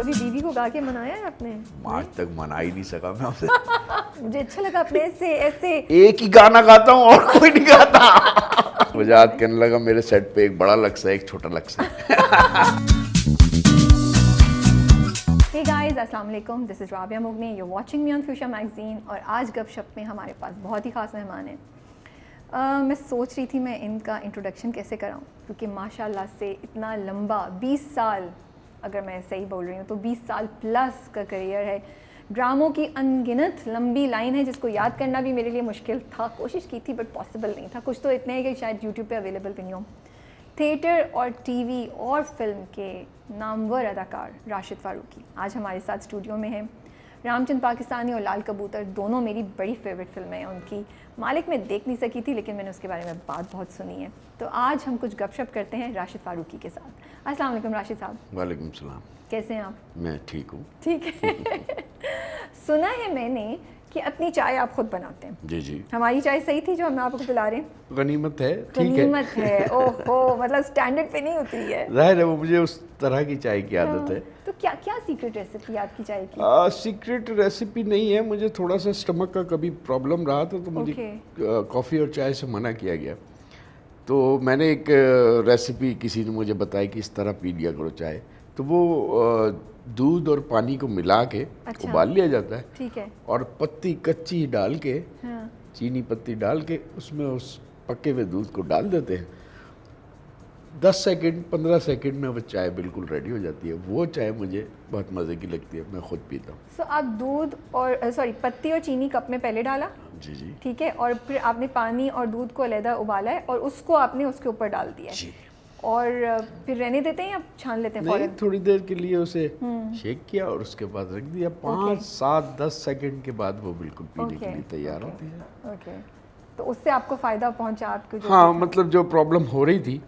कभी बीवी को गा के मनाया है आपने? आज तक मना ही नहीं सका मैं उसे। मुझे अच्छा लगा आपने ऐसे ऐसे एक ही गाना गाता हूँ और कोई नहीं गाता। मुझे याद करने लगा मेरे सेट पे एक बड़ा लक्ष्य है, एक छोटा लक्ष्य है। हे गाइस, अस्सलाम वालेकुम, दिस इज़ राबिया मुगनी, you watching me on Future Magazine. और आज गपशप में हमारे पास बहुत ही ख़ास मेहमान हैं। मैं सोच रही थी मैं इनका इंट्रोडक्शन कैसे कराऊं, क्योंकि माशाल्लाह से इतना लंबा 20 साल, अगर मैं सही बोल रही हूँ तो 20 साल प्लस का करियर है। ड्रामों की अनगिनत लंबी लाइन है जिसको याद करना भी मेरे लिए मुश्किल था। कोशिश की थी बट पॉसिबल नहीं था। कुछ तो इतने हैं कि शायद यूट्यूब पे अवेलेबल भी नहीं हो। थिएटर और टीवी और फिल्म के नामवर अदाकार राशिद फारूकी आज हमारे साथ स्टूडियो में हैं। रामचंद पाकिस्तानी और लाल कबूतर दोनों मेरी बड़ी फेवरेट फिल्में हैं उनकी। मालिक में देख नहीं सकी थी लेकिन मैंने उसके बारे में बात बहुत सुनी है। तो आज हम कुछ गपशप करते हैं राशिद फारूकी के साथ। अस्सलाम वालेकुम राशिद साहब। वालेकुम सलाम। कैसे हैं आप? मैं ठीक हूँ। ठीक है। सुना है मैंने कि अपनी चाय आप खुद बनाते हैं। जी जी। हमारी चाय सही थी जो हम आपको पिला रहे हैं? गनीमत है, ठीक है। गनीमत है। ओहो, मतलब स्टैंडर्ड पे नहीं होती है। जाहिर है वो मुझे उस तरह की चाय की आदत है। तो क्या क्या सीक्रेट रेसिपी आपकी चाय की? सीक्रेट रेसिपी नहीं है, मुझे थोड़ा सा स्टमक का कभी प्रॉब्लम रहा था तो मुझे कॉफ़ी और चाय से मना किया गया। तो मैंने एक रेसिपी किसी ने मुझे बताई कि इस तरह पी लिया करो चाय। तो वो दूध और पानी को मिला के उबाल लिया जाता है। ठीक है। और पत्ती कच्ची डाल के, हाँ। चीनी पत्ती डाल के उसमें उस पके हुए दूध को डाल देते हैं। 10 सेकंड 15 सेकंड में वो चाय बिल्कुल रेडी हो जाती है। वो चाय मुझे बहुत मज़े की लगती है, मैं खुद पीता हूँ। सो आप दूध और पत्ती और चीनी कप में पहले डाला? जी जी। ठीक है। और फिर आपने पानी और दूध को अलग उबाला है और उसको आपने उसके ऊपर डाल दिया है। जी। और फिर रहने देते हैं या छान लेते हैं नहीं, फौरन? थोड़ी देर के लिए उसे शेक किया और उसके बाद रख दिया। 5 7 10 सेकंड के बाद वो बिल्कुल पीने के लिए तैयार होती है। ओके। तो उससे आपको फ़ायदा पहुंचा आपको? जो हाँ, मतलब जो प्रॉब्लम हो रही थी,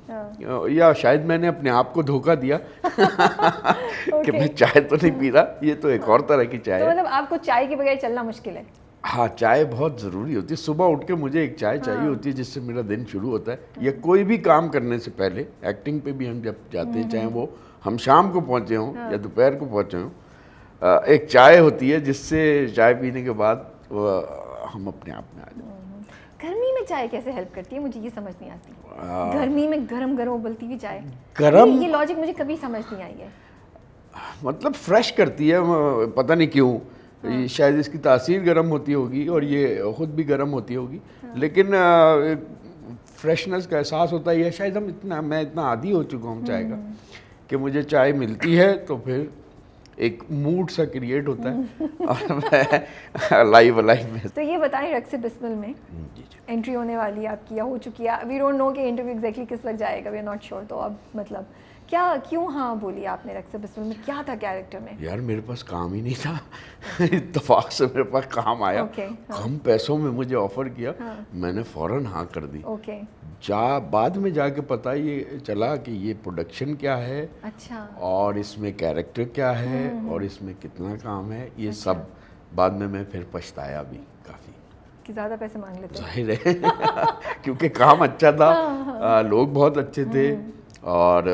या शायद मैंने अपने आप को धोखा दिया कि मैं चाय तो नहीं पी रहा, ये तो एक और तरह की चाय तो है। मतलब आपको चाय के बगैर चलना मुश्किल है? हाँ, चाय बहुत ज़रूरी होती है। सुबह उठ के मुझे एक चाय चाहिए होती है जिससे मेरा दिन शुरू होता है। या कोई भी काम करने से पहले, एक्टिंग पे भी हम जब जाते हैं, चाहे वो हम शाम को पहुँचे हों या दोपहर को पहुँचे हों, एक चाय होती है जिससे चाय पीने के बाद हम अपने आप में आ जाते हैं। गर्मी में चाय कैसे हेल्प करती है, मुझे ये समझ नहीं आती। गर्मी में गरम गरम उबलती हुई चाय, गरम, ये लॉजिक मुझे कभी समझ नहीं आई है। मतलब फ्रेश करती है, पता नहीं क्यों। शायद इसकी तासीर गर्म होती होगी और ये खुद भी गर्म होती होगी। लेकिन फ्रेशनेस का एहसास होता है। शायद मैं इतना आदी हो चुका हूँ चाय का कि मुझे चाय मिलती है तो फिर एक मूड सा क्रिएट होता है और मैं लाइव में। तो ये बताएं, रक्स बिस्मिल में एंट्री होने वाली है आपकी या हो चुकी है? वी डोंट नो कि इंटरव्यू एग्जैक्टली किस वक्त जाएगा, वी आर नॉट श्योर। तो अब मतलब क्या, क्यों हाँ बोली आपने? रक्स बिस्मिल में क्या था कैरेक्टर में? यार मेरे पास काम ही नहीं था। इत्तेफाक से मेरे पास काम आया। कम पैसों में मुझे ऑफर किया। मैंने फौरन हाँ कर दी। बाद में जाके पता ये चला कि ये प्रोडक्शन क्या है। अच्छा। और इसमें कैरेक्टर क्या है और इसमें कितना काम है, ये सब बाद में मैं फिर पछताया भी काफ़ी कि ज़्यादा पैसे मांग लेते। जाहिर है क्योंकि काम अच्छा था, लोग बहुत अच्छे थे और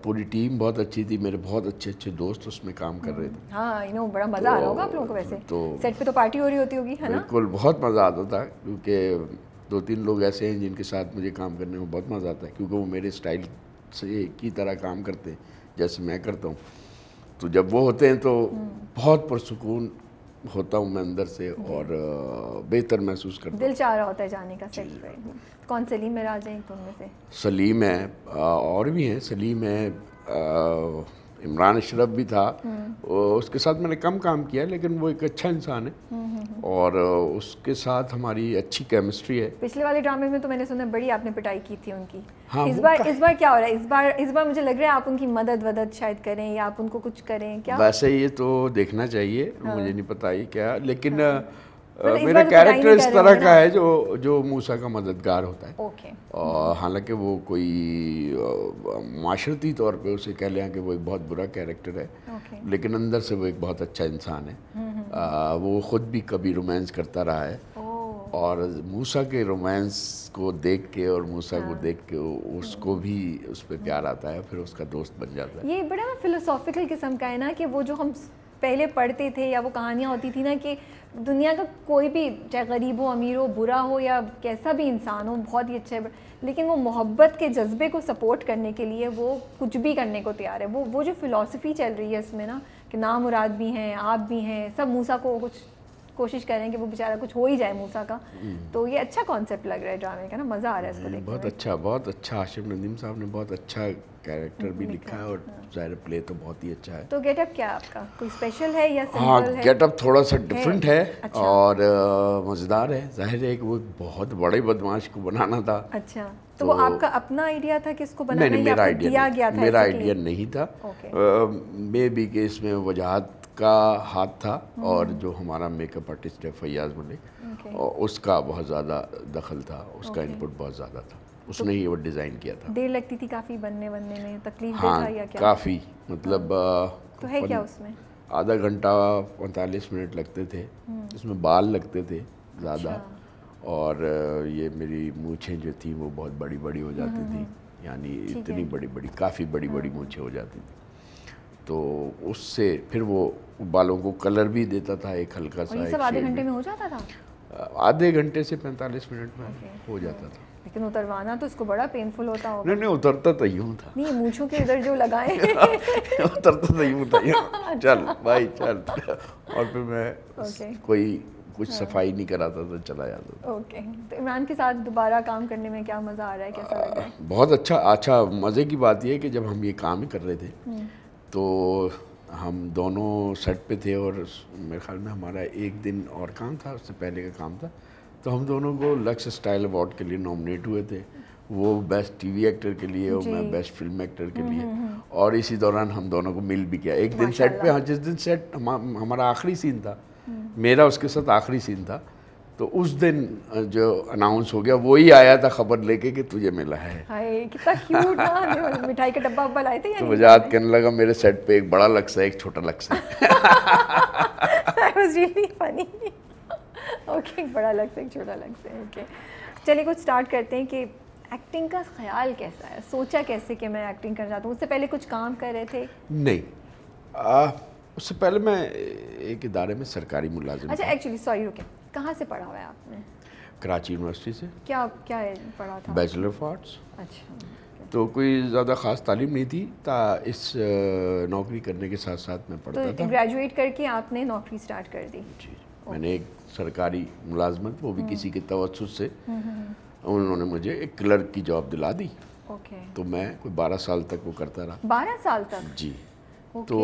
पूरी टीम बहुत अच्छी थी। मेरे बहुत अच्छे अच्छे दोस्त उसमें काम कर रहे थे। हाँ, बड़ा मज़ा आ रहा होगा आप लोगों को वैसे। तो सेट पे तो पार्टी हो रही होती होगी, है ना? बिल्कुल, बहुत मज़ा आता था क्योंकि 2-3 लोग ऐसे हैं जिनके साथ मुझे काम करने में बहुत मज़ा आता है, क्योंकि वो मेरे स्टाइल से की तरह काम करते हैं जैसे मैं करता हूँ। तो जब वो होते हैं तो बहुत पुरसुकून होता हूँ मैं अंदर से और बेहतर महसूस करता हूँ। दिल चाह रहा होता है जाने का सेट पे। कौन सलीम है राजा तो उनमें से? सलीम है, और भी हैं। सलीम है, इमरान अशरफ भी था। उसके साथ मैंने कम काम किया लेकिन वो एक अच्छा इंसान है और उसके साथ हमारी अच्छी केमिस्ट्री है। पिछले वाले ड्रामे में तो मैंने सुना बड़ी आपने पिटाई की थी उनकी। हाँ, इस बार क्या हो रहा है? इस बार मुझे लग रहा है आप उनकी मदद शायद करें या आप उनको कुछ करें क्या? वैसे ये तो देखना चाहिए। मुझे नहीं पता ये क्या, लेकिन मेरा कैरेक्टर इस तरह का है जो मूसा का मददगार होता है। और हालांकि वो कोई माशरती तौर पे उसे कह लें कि वो एक बहुत बुरा कैरेक्टर है, लेकिन अंदर से वो एक बहुत अच्छा इंसान है। वो ख़ुद भी कभी रोमांस करता रहा है और मूसा के रोमांस को देख के और मूसा को देख के उसको भी उस पर प्यार आता है, फिर उसका दोस्त बन जाता है। ये बड़ा फिलोसॉफिकल किस्म का है ना, कि वो जो हम पहले पढ़ते थे या वो कहानियाँ होती थी ना, कि दुनिया का कोई भी, चाहे गरीब हो, अमीर हो, बुरा हो या कैसा भी इंसान हो, बहुत ही अच्छा है, लेकिन वो मोहब्बत के जज्बे को सपोर्ट करने के लिए वो कुछ भी करने को तैयार है। वो जो फ़िलासफ़ी चल रही है इसमें ना, कि नामुराद भी हैं, आप भी हैं, सब मूसा को कुछ कोशिश करें कि वो बेचारा कुछ हो ही जाए मूसा का। तो ये अच्छा कॉन्सेप्ट लग रहा है ड्रामे का ना, मज़ा आ रहा है इसको देखने में। बहुत अच्छा आशिफ नदीम साहब ने बहुत अच्छा कैरेक्टर भी लिखा है, और ज़ाहिर प्ले तो बहुत ही अच्छा है। तो गेटअप क्या है आपका, कोई स्पेशल है या सिंपल हाँ, है? गेटअप थोड़ा सा डिफरेंट है। अच्छा। और मज़ेदार है। जाहिर है कि वो बहुत बड़े बदमाश को बनाना था। अच्छा, तो वो आपका अपना आइडिया था कि इसको बनाना, नहीं, या आपको दिया गया था? मेरा आइडिया नहीं था। मे बी के इसमें वजाहत का हाथ था, और जो हमारा मेकअप आर्टिस्ट है फैयाज मलिक, उसका बहुत ज़्यादा दखल था, उसका इनपुट बहुत ज़्यादा था, उसने ही वो डिज़ाइन किया था। देर लगती थी काफ़ी बनने में, तकलीफ हाँ, था या क्या? काफ़ी, मतलब तो है क्या उसमें? आधा घंटा 45 मिनट लगते थे। उसमें बाल लगते थे ज़्यादा, और ये मेरी मूछें जो थी वो बहुत बड़ी बड़ी हो जाती थी, यानी इतनी बड़ी बड़ी, काफ़ी बड़ी बड़ी मूछें हो जाती थी। तो उससे फिर वो बालों को कलर भी देता था एक हल्का सा। ये सब आधे घंटे में हो जाता था? आधे घंटे से 45 मिनट में हो जाता था। लेकिन उतरवाना तो इसको बड़ा पेनफुल होता होगा। नहीं, उतरता तो यूँ था। नहीं, मूंछों के इधर जो लगाए उतरता तो यूँ था, चल भाई चल। और फिर मैं कोई कुछ सफाई नहीं कराता तो चला जाता था। ओके, तो इमरान के साथ दोबारा काम करने में क्या मज़ा आ रहा है, कैसा लग रहा है? बहुत अच्छा। मज़े की बात यह है कि जब हम ये काम ही कर रहे थे तो हम दोनों सेट पे थे, और मेरे ख्याल में हमारा एक दिन और काम था, उससे पहले का काम था, तो हम दोनों को लक्स स्टाइल अवार्ड के लिए नॉमिनेट हुए थे। वो बेस्ट टीवी एक्टर के लिए और मैं बेस्ट फिल्म एक्टर के लिए। और इसी दौरान हम दोनों को मिल भी किया एक दिन सेट पे। हाँ, जिस दिन सेट हमारा आखिरी सीन था, मेरा उसके साथ आखिरी सीन था, तो उस दिन जो अनाउंस हो गया वही आया था खबर लेके कि तुझे मिला है। हाय कितना क्यूट ना। मिठाई का डब्बा वब्बा लाए थे या तो वजाहत कहने लगा मेरे सेट पे एक बड़ा लक्स है, एक छोटा लक्स है। That was really funny. Okay, एक बड़ा लक्स है, एक छोटा लक्स है। ओके, चलिए कुछ स्टार्ट करते हैं कि एक्टिंग का ख्याल कैसा है, सोचा कैसे कि मैं एक्टिंग करना चाहता हूँ? उससे पहले कुछ काम कर रहे थे? नहीं, उससे पहले मैं एक इदारे में सरकारी मुलाजिम। अच्छा, एक्चुअली सॉरी, रुके, कहाँ से पढ़ा हुआ है आपने? कराची यूनिवर्सिटी से। क्या पढ़ा था? Bachelor of arts. अच्छा, तो कोई ज़्यादा ख़ास तालीम नहीं थी, इस नौकरी करने के साथ साथ मैं पढ़ता था। तो ग्रेजुएट करके आपने नौकरी स्टार्ट कर दी? जी, मैंने एक सरकारी मुलाजमत, वो भी किसी के तवज्जुह से, उन्होंने मुझे एक क्लर्क की जॉब दिला दी। ओके, तो मैं कोई 12 साल तक वो करता रहा। 12 साल तक? जी। तो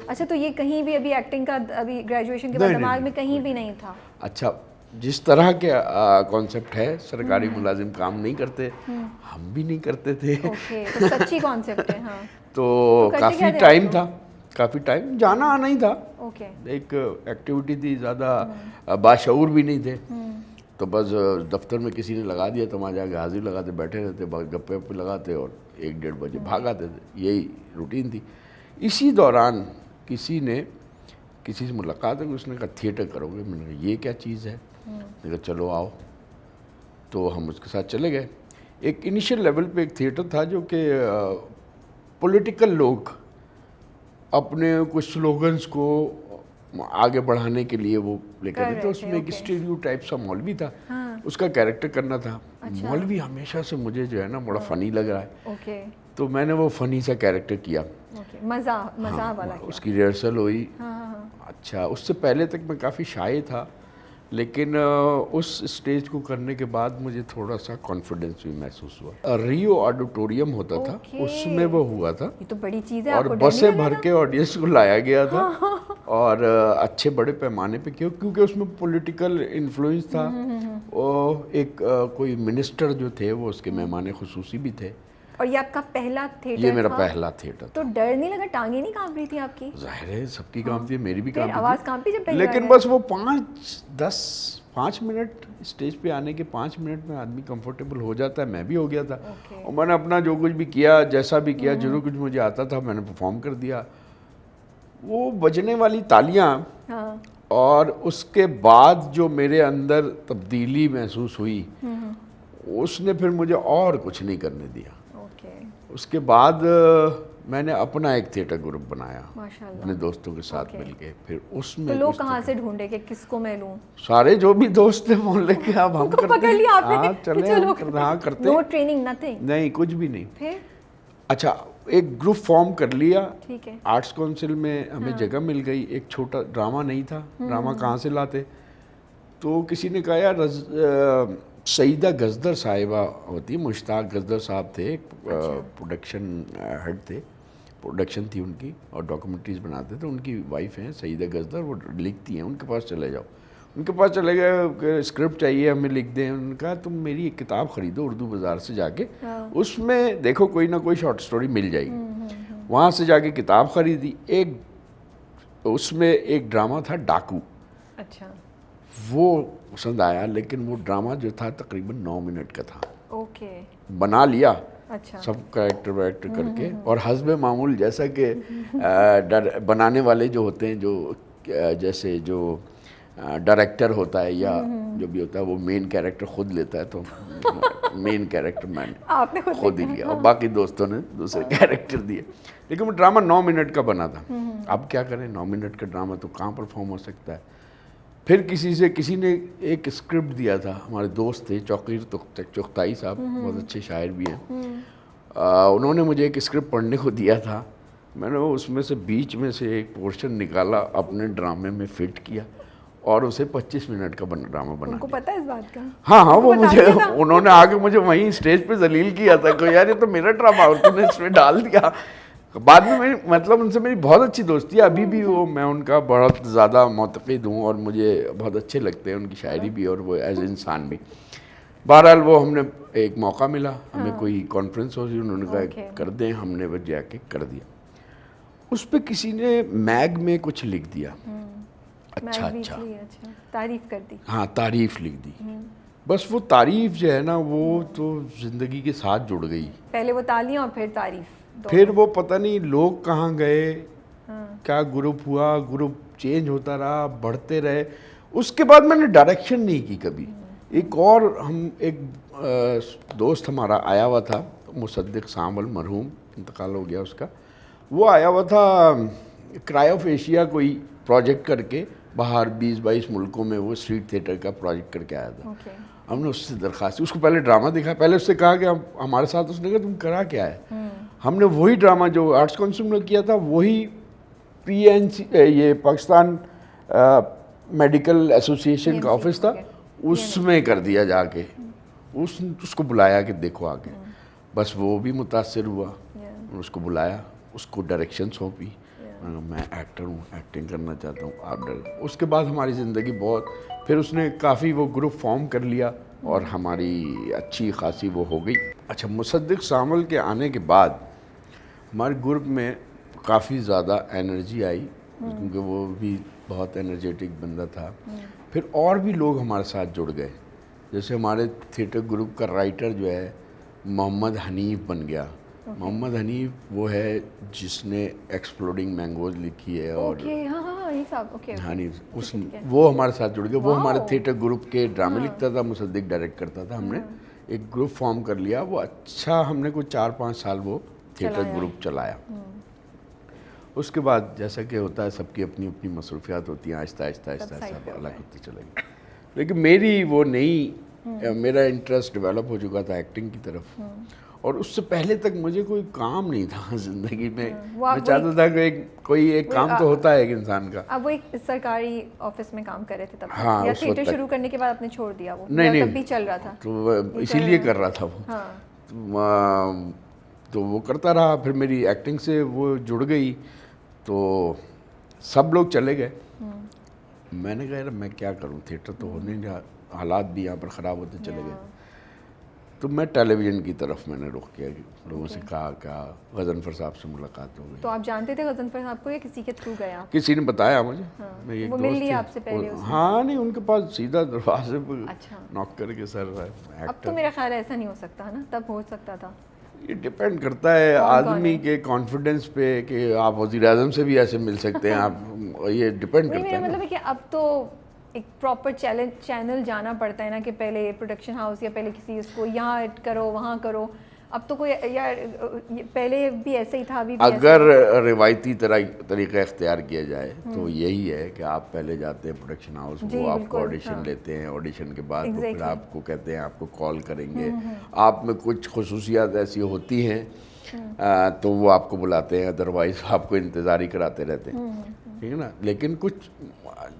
अच्छा, तो ये कहीं भी अभी एक्टिंग का, अभी ग्रेजुएशन के बाद दिमाग में कहीं भी नहीं था? अच्छा, जिस तरह के कॉन्सेप्ट है, सरकारी मुलाजिम काम नहीं करते, हम भी नहीं करते थे। ओके, तो सच्ची कॉन्सेप्ट है। हाँ, तो काफ़ी टाइम था, काफ़ी टाइम जाना आना ही था। ओके, एक एक्टिविटी थी, ज़्यादा बाशऊर भी नहीं थे। तो बस दफ्तर में किसी ने लगा दिया तो वहाँ जाके हाजिर लगाते, बैठे रहते, गप्पे वप्पे लगाते और 1-1.5 बजे भाग आते थे। यही रूटीन थी। इसी दौरान किसी से मुलाकात हुई, उसने कहा थिएटर करोगे? मैंने कहा ये क्या चीज़ है? मैंने कहा चलो आओ। तो हम उसके साथ चले गए। एक इनिशियल लेवल पे एक थिएटर था जो कि पॉलिटिकल लोग अपने कुछ स्लोगन्स को आगे बढ़ाने के लिए वो लेकर आते थे। उसमें एक स्टीरियोटाइप सा मौलवी था, उसका कैरेक्टर करना था। मौलवी हमेशा से मुझे जो है ना बड़ा फ़नी लग रहा है। ओके, तो मैंने वो फ़नी सा कैरेक्टर किया। ओके, मज़ा वाला किया। उसकी रिहर्सल हुई। हाँ। अच्छा, उससे पहले तक मैं काफ़ी शाय था, लेकिन उस स्टेज को करने के बाद मुझे थोड़ा सा कॉन्फिडेंस भी महसूस हुआ। रियो ऑडिटोरियम होता था, उसमें वो हुआ था। ये तो बड़ी चीज़ है। और बसें भर के ऑडियंस को लाया गया था। और अच्छे बड़े पैमाने पे क्योंकि उसमें पॉलिटिकल इन्फ्लुएंस था। और एक कोई मिनिस्टर जो थे वो उसके मेहमान खुसूसी भी थे। और ये आपका पहला थिएटर? ये मेरा पहला थिएटर था। तो डर नहीं लगा, टांगे नहीं कांप रही थी आपकी? जाहिर है सबकी कांपती है, मेरी भी कांपती थी। आवाज़ कांपी जब पहली लेकिन बस वो 5 मिनट स्टेज पे आने के 5 मिनट में आदमी कंफर्टेबल हो जाता है। मैं भी हो गया था। और मैंने अपना जो कुछ भी किया, जैसा भी किया, जो कुछ मुझे आता था मैंने परफॉर्म कर दिया। वो बजने वाली तालियां और उसके बाद जो मेरे अंदर तब्दीली महसूस हुई, उसने फिर मुझे और कुछ नहीं करने दिया। ओके, उसके बाद मैंने अपना एक थिएटर ग्रुप बनाया माशाल्लाह। अपने दोस्तों के साथ ओके। मिलके। फिर उसमें तो लोग कुछ कहाँ से ढूंढे कि किसको मैं लूँ? सारे जो भी दोस्त थे मोहल्ले के, अब हम उनको करते पकड़ लिया आपने हाँ कि चले चलो हाँ करते नो ट्रेनिंग नथिंग? नहीं, कुछ भी नहीं। फिर अच्छा, एक ग्रुप फॉर्म कर लिया। ठीक है। आर्ट्स काउंसिल में हमें जगह मिल गई। एक छोटा ड्रामा नहीं था, ड्रामा कहाँ से लाते, तो किसी ने कहा यार सईदा गजदर साहिबा होती, मुश्ताक गजदर साहब थे, प्रोडक्शन हेड थे, प्रोडक्शन थी उनकी और डॉक्यूमेंट्रीज बनाते थे। उनकी वाइफ हैं सईदा गजदर, वो लिखती हैं, उनके पास चले जाओ। उनके पास चले गए, स्क्रिप्ट चाहिए हमें, लिख दें। उनका तुम मेरी एक किताब खरीदो उर्दू बाज़ार से जाके, उसमें देखो कोई ना कोई शॉर्ट स्टोरी मिल जाएगी। वहाँ से जाके किताब खरीदी। एक उसमें एक ड्रामा था डाकू, अच्छा, वो पसंद आया, लेकिन वो ड्रामा जो था तकरीबन 9 मिनट का था। ओके, बना लिया अच्छा, सब कैरेक्टर वैरेक्टर करके, और हस्बे मामूल जैसा कि बनाने वाले जो होते हैं, जो जैसे जो डायरेक्टर होता है या जो भी होता है, वो मेन कैरेक्टर खुद लेता है, तो मेन कैरेक्टर मैंने आपने खुद ही लिया और बाकी दोस्तों ने दूसरे कैरेक्टर दिए। लेकिन वो ड्रामा 9 मिनट का बना था। अब क्या करें, 9 मिनट का ड्रामा तो कहाँ परफॉर्म हो सकता है। फिर किसी ने एक स्क्रिप्ट दिया था, हमारे दोस्त थे चौकीर चुगताई साहब, बहुत अच्छे शायर भी हैं। उन्होंने मुझे एक स्क्रिप्ट पढ़ने को दिया था। मैंने वो उसमें से बीच में से एक पोर्शन निकाला, अपने ड्रामे में फिट किया और उसे 25 मिनट का ड्रामा बना उनको दिया। पता है इस बात का? हाँ, वो बता मुझे दिया था? उन्होंने आके मुझे वहीं स्टेज पे जलील किया था कि यार ये तो मेरा ड्रामा और तूने इसमें डाल दिया। बाद में मेरी मतलब उनसे मेरी बहुत अच्छी दोस्ती है, अभी भी वो, मैं उनका बहुत ज़्यादा मुतक़िद हूँ और मुझे बहुत अच्छे लगते हैं उनकी शायरी भी और वो एज इंसान भी। बहरहाल वो हमने एक मौका मिला, हमें कोई कॉन्फ्रेंस हो रही, उन्होंने कहा कर दें, हमने वो जाके कर दिया। उस पर किसी ने मैग में कुछ लिख दिया, अच्छा, तारीफ कर दी। हाँ, तारीफ लिख दी। बस वो तारीफ जो है ना, वो तो ज़िंदगी के साथ जुड़ गई। पहले वो तालियां और फिर तारीफ, फिर वो पता नहीं लोग कहाँ गए, क्या ग्रुप हुआ, ग्रुप चेंज होता रहा, बढ़ते रहे। उसके बाद मैंने डायरेक्शन नहीं की कभी। एक और दोस्त हमारा आया हुआ था, मुसद्दिक सामल, मरहूम, इंतकाल हो गया उसका। वो आया हुआ था क्राई ऑफ एशिया कोई प्रोजेक्ट करके, बाहर 20-22 मुल्कों में वो स्ट्रीट थिएटर का प्रोजेक्ट करके आया था। हमने उससे दरख्वास्त, उसको पहले ड्रामा दिखा, पहले उससे कहा कि हमारे साथ, उसने कहा तुम करा क्या है। हमने वही ड्रामा जो आर्ट्स काउंसिल में किया था, वही PNC, ये पाकिस्तान मेडिकल एसोसिएशन का ऑफिस था, उसमें कर दिया जाके। उसको बुलाया कि देखो आगे। बस वो भी मुतासर हुआ, उसको बुलाया, उसको डायरेक्शन सौंपी। मैं एक्टर हूँ, एक्टिंग करना चाहता हूँ, आप डायरेक्ट। उसके बाद हमारी ज़िंदगी बहुत, फिर उसने काफ़ी वो ग्रुप फॉर्म कर लिया और हमारी अच्छी खासी वो हो गई। अच्छा, मुसद्दिक सामल के आने के बाद हमारे ग्रुप में काफ़ी ज़्यादा एनर्जी आई, क्योंकि वो भी बहुत एनर्जेटिक बंदा था। फिर और भी लोग हमारे साथ जुड़ गए, जैसे हमारे थिएटर ग्रुप का राइटर जो है मोहम्मद हनीफ बन गया। मोहम्मद हनीफ वो है जिसने एक्सप्लोडिंग मैंगोज लिखी है और हनीफ वो हमारे साथ जुड़ गया। वो हमारे थिएटर ग्रुप के ड्रामे लिखता था, मुसद्दिक डायरेक्ट करता था। हमने एक ग्रुप फॉर्म कर लिया, वो अच्छा, हमने कुछ 4-5 साल वो थिएटर ग्रुप चलाया। उसके बाद जैसा कि होता है, सबकी अपनी अपनी मसरूफियात होती हैं, आहिस्ता आहिस्ता सब अलग होते चले गए। लेकिन मेरी वो नहीं, मेरा इंटरेस्ट डेवलप हो चुका था एक्टिंग की तरफ, और उससे पहले तक मुझे कोई काम नहीं था ज़िंदगी में। मैं चाहता था कि कोई एक काम तो होता है एक इंसान का। अब वो एक सरकारी ऑफिस में काम कर रहे थे तब? हाँ, या थिएटर शुरू करने के बाद आपने छोड़ दिया वो? नहीं, तब भी चल रहा था, तो इसीलिए कर रहा था वो। तो वो करता रहा, फिर मेरी एक्टिंग से वो जुड़ गई, तो सब लोग चले गए। मैंने कहा यार मैं क्या करूं, थिएटर तो होने नहीं, हालात भी यहाँ पर ख़राब होते चले गए। तो मैं टेलीविज़न की तरफ मैंने रुख किया, लोगों से कहा क्या, गजनफर साहब से मुलाकात हो गई। तो आप जानते थे गजनफर साहब को या किसी के थ्रू गया? किसी ने बताया मुझे। मैं एक वो मिल लिया आपसे पहले? हाँ, नहीं, उनके पास सीधा दरवाजे पर नॉक करके, सर अब तो मेरा ख्याल ऐसा नहीं हो सकता ना, तब हो सकता था। ये डिपेंड करता है आदमी के कॉन्फिडेंस पे कि आप वज़ीर आज़म से भी ऐसे मिल सकते हैं, आप ये डिपेंड नहीं, करता मेरा है मतलब है कि अब तो एक प्रॉपर चैनल जाना पड़ता है ना, कि पहले प्रोडक्शन हाउस या पहले किसी उसको यहाँ करो वहाँ करो। अब तो कोई यार पहले भी ऐसे ही था, अभी भी अगर ऐसे रिवायती तरीका इख्तियार किया जाए तो यही है कि आप पहले जाते हैं प्रोडक्शन हाउस, जी, वो आपको बिल्कुल, ऑडिशन हाँ। लेते हैं, ऑडिशन के बाद वो फिर Exactly. आपको कहते हैं आपको कॉल करेंगे, आप में कुछ खसूसियात ऐसी होती हैं तो वो आपको बुलाते हैं, अदरवाइज आपको इंतज़ार ही कराते रहते हैं, ठीक है ना। लेकिन कुछ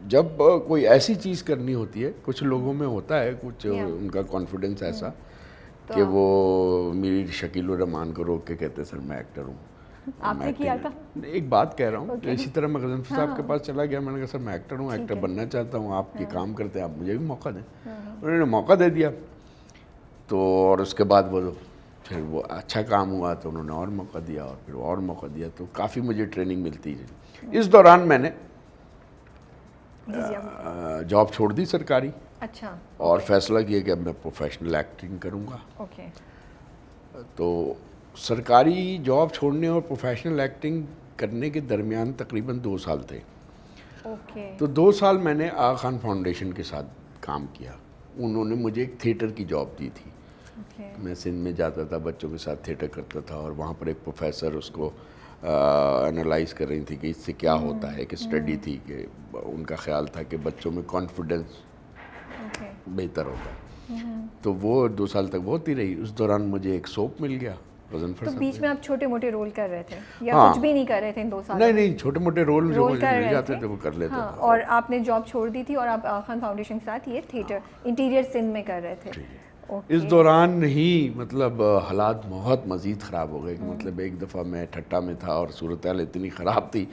जब कोई ऐसी चीज़ करनी होती है, कुछ लोगों में होता है कुछ उनका कॉन्फिडेंस ऐसा कि वो मेरी शकील और रहमान को रोक के कहते हैं सर मैं एक्टर हूँ। आपने किया था? एक बात कह रहा हूँ, इसी तरह मैं गजनफर साहब के हाँ। पास चला गया, मैंने कहा सर मैं एक्टर हूँ, एक्टर है। बनना चाहता हूँ, आप ये काम करते हैं, आप मुझे भी मौका दें। उन्होंने मौका दे दिया, तो और उसके बाद वो फिर वो अच्छा काम हुआ तो उन्होंने और मौका दिया और फिर और मौका दिया, तो काफ़ी मुझे ट्रेनिंग मिलती है। इस दौरान मैंने जॉब छोड़ दी सरकारी। अच्छा। और फैसला किया कि अब मैं प्रोफेशनल एक्टिंग करूँगा। ओके। तो सरकारी जॉब छोड़ने और प्रोफेशनल एक्टिंग करने के दरमियान तकरीबन 2 साल थे। ओके। तो 2 साल मैंने आगा खान फाउंडेशन के साथ काम किया। उन्होंने मुझे एक थिएटर की जॉब दी थी। ओके। मैं सिंध में जाता था, बच्चों के साथ थिएटर करता था और वहाँ पर एक प्रोफेसर उसको एनालाइज कर रही थी कि इससे क्या होता है, कि स्टडी थी कि उनका ख्याल था कि बच्चों में कॉन्फिडेंस बेहतर होता है। तो वो 2 साल तक वो होती रही। उस दौरान मुझे एक सोप मिल गया गजनफर तो साहब बीच में आप छोटे मोटे रोल कर रहे थे या हाँ। कुछ भी नहीं कर रहे थे इन 2 साल? नहीं नहीं, छोटे मोटे रोल जो मुझे कर मिल रहे जाते थे वो कर लेता हाँ, था। और आपने जॉब छोड़ दी थी और आप आगा खान फाउंडेशन के साथ ये थिएटर इंटीरियर सिंध में कर रहे थे। इस दौरान ही मतलब हालात बहुत मज़ीद ख़राब हो गए कि मतलब एक दफ़ा मैं ठट्टा में था और सूरत हाल इतनी ख़राब थी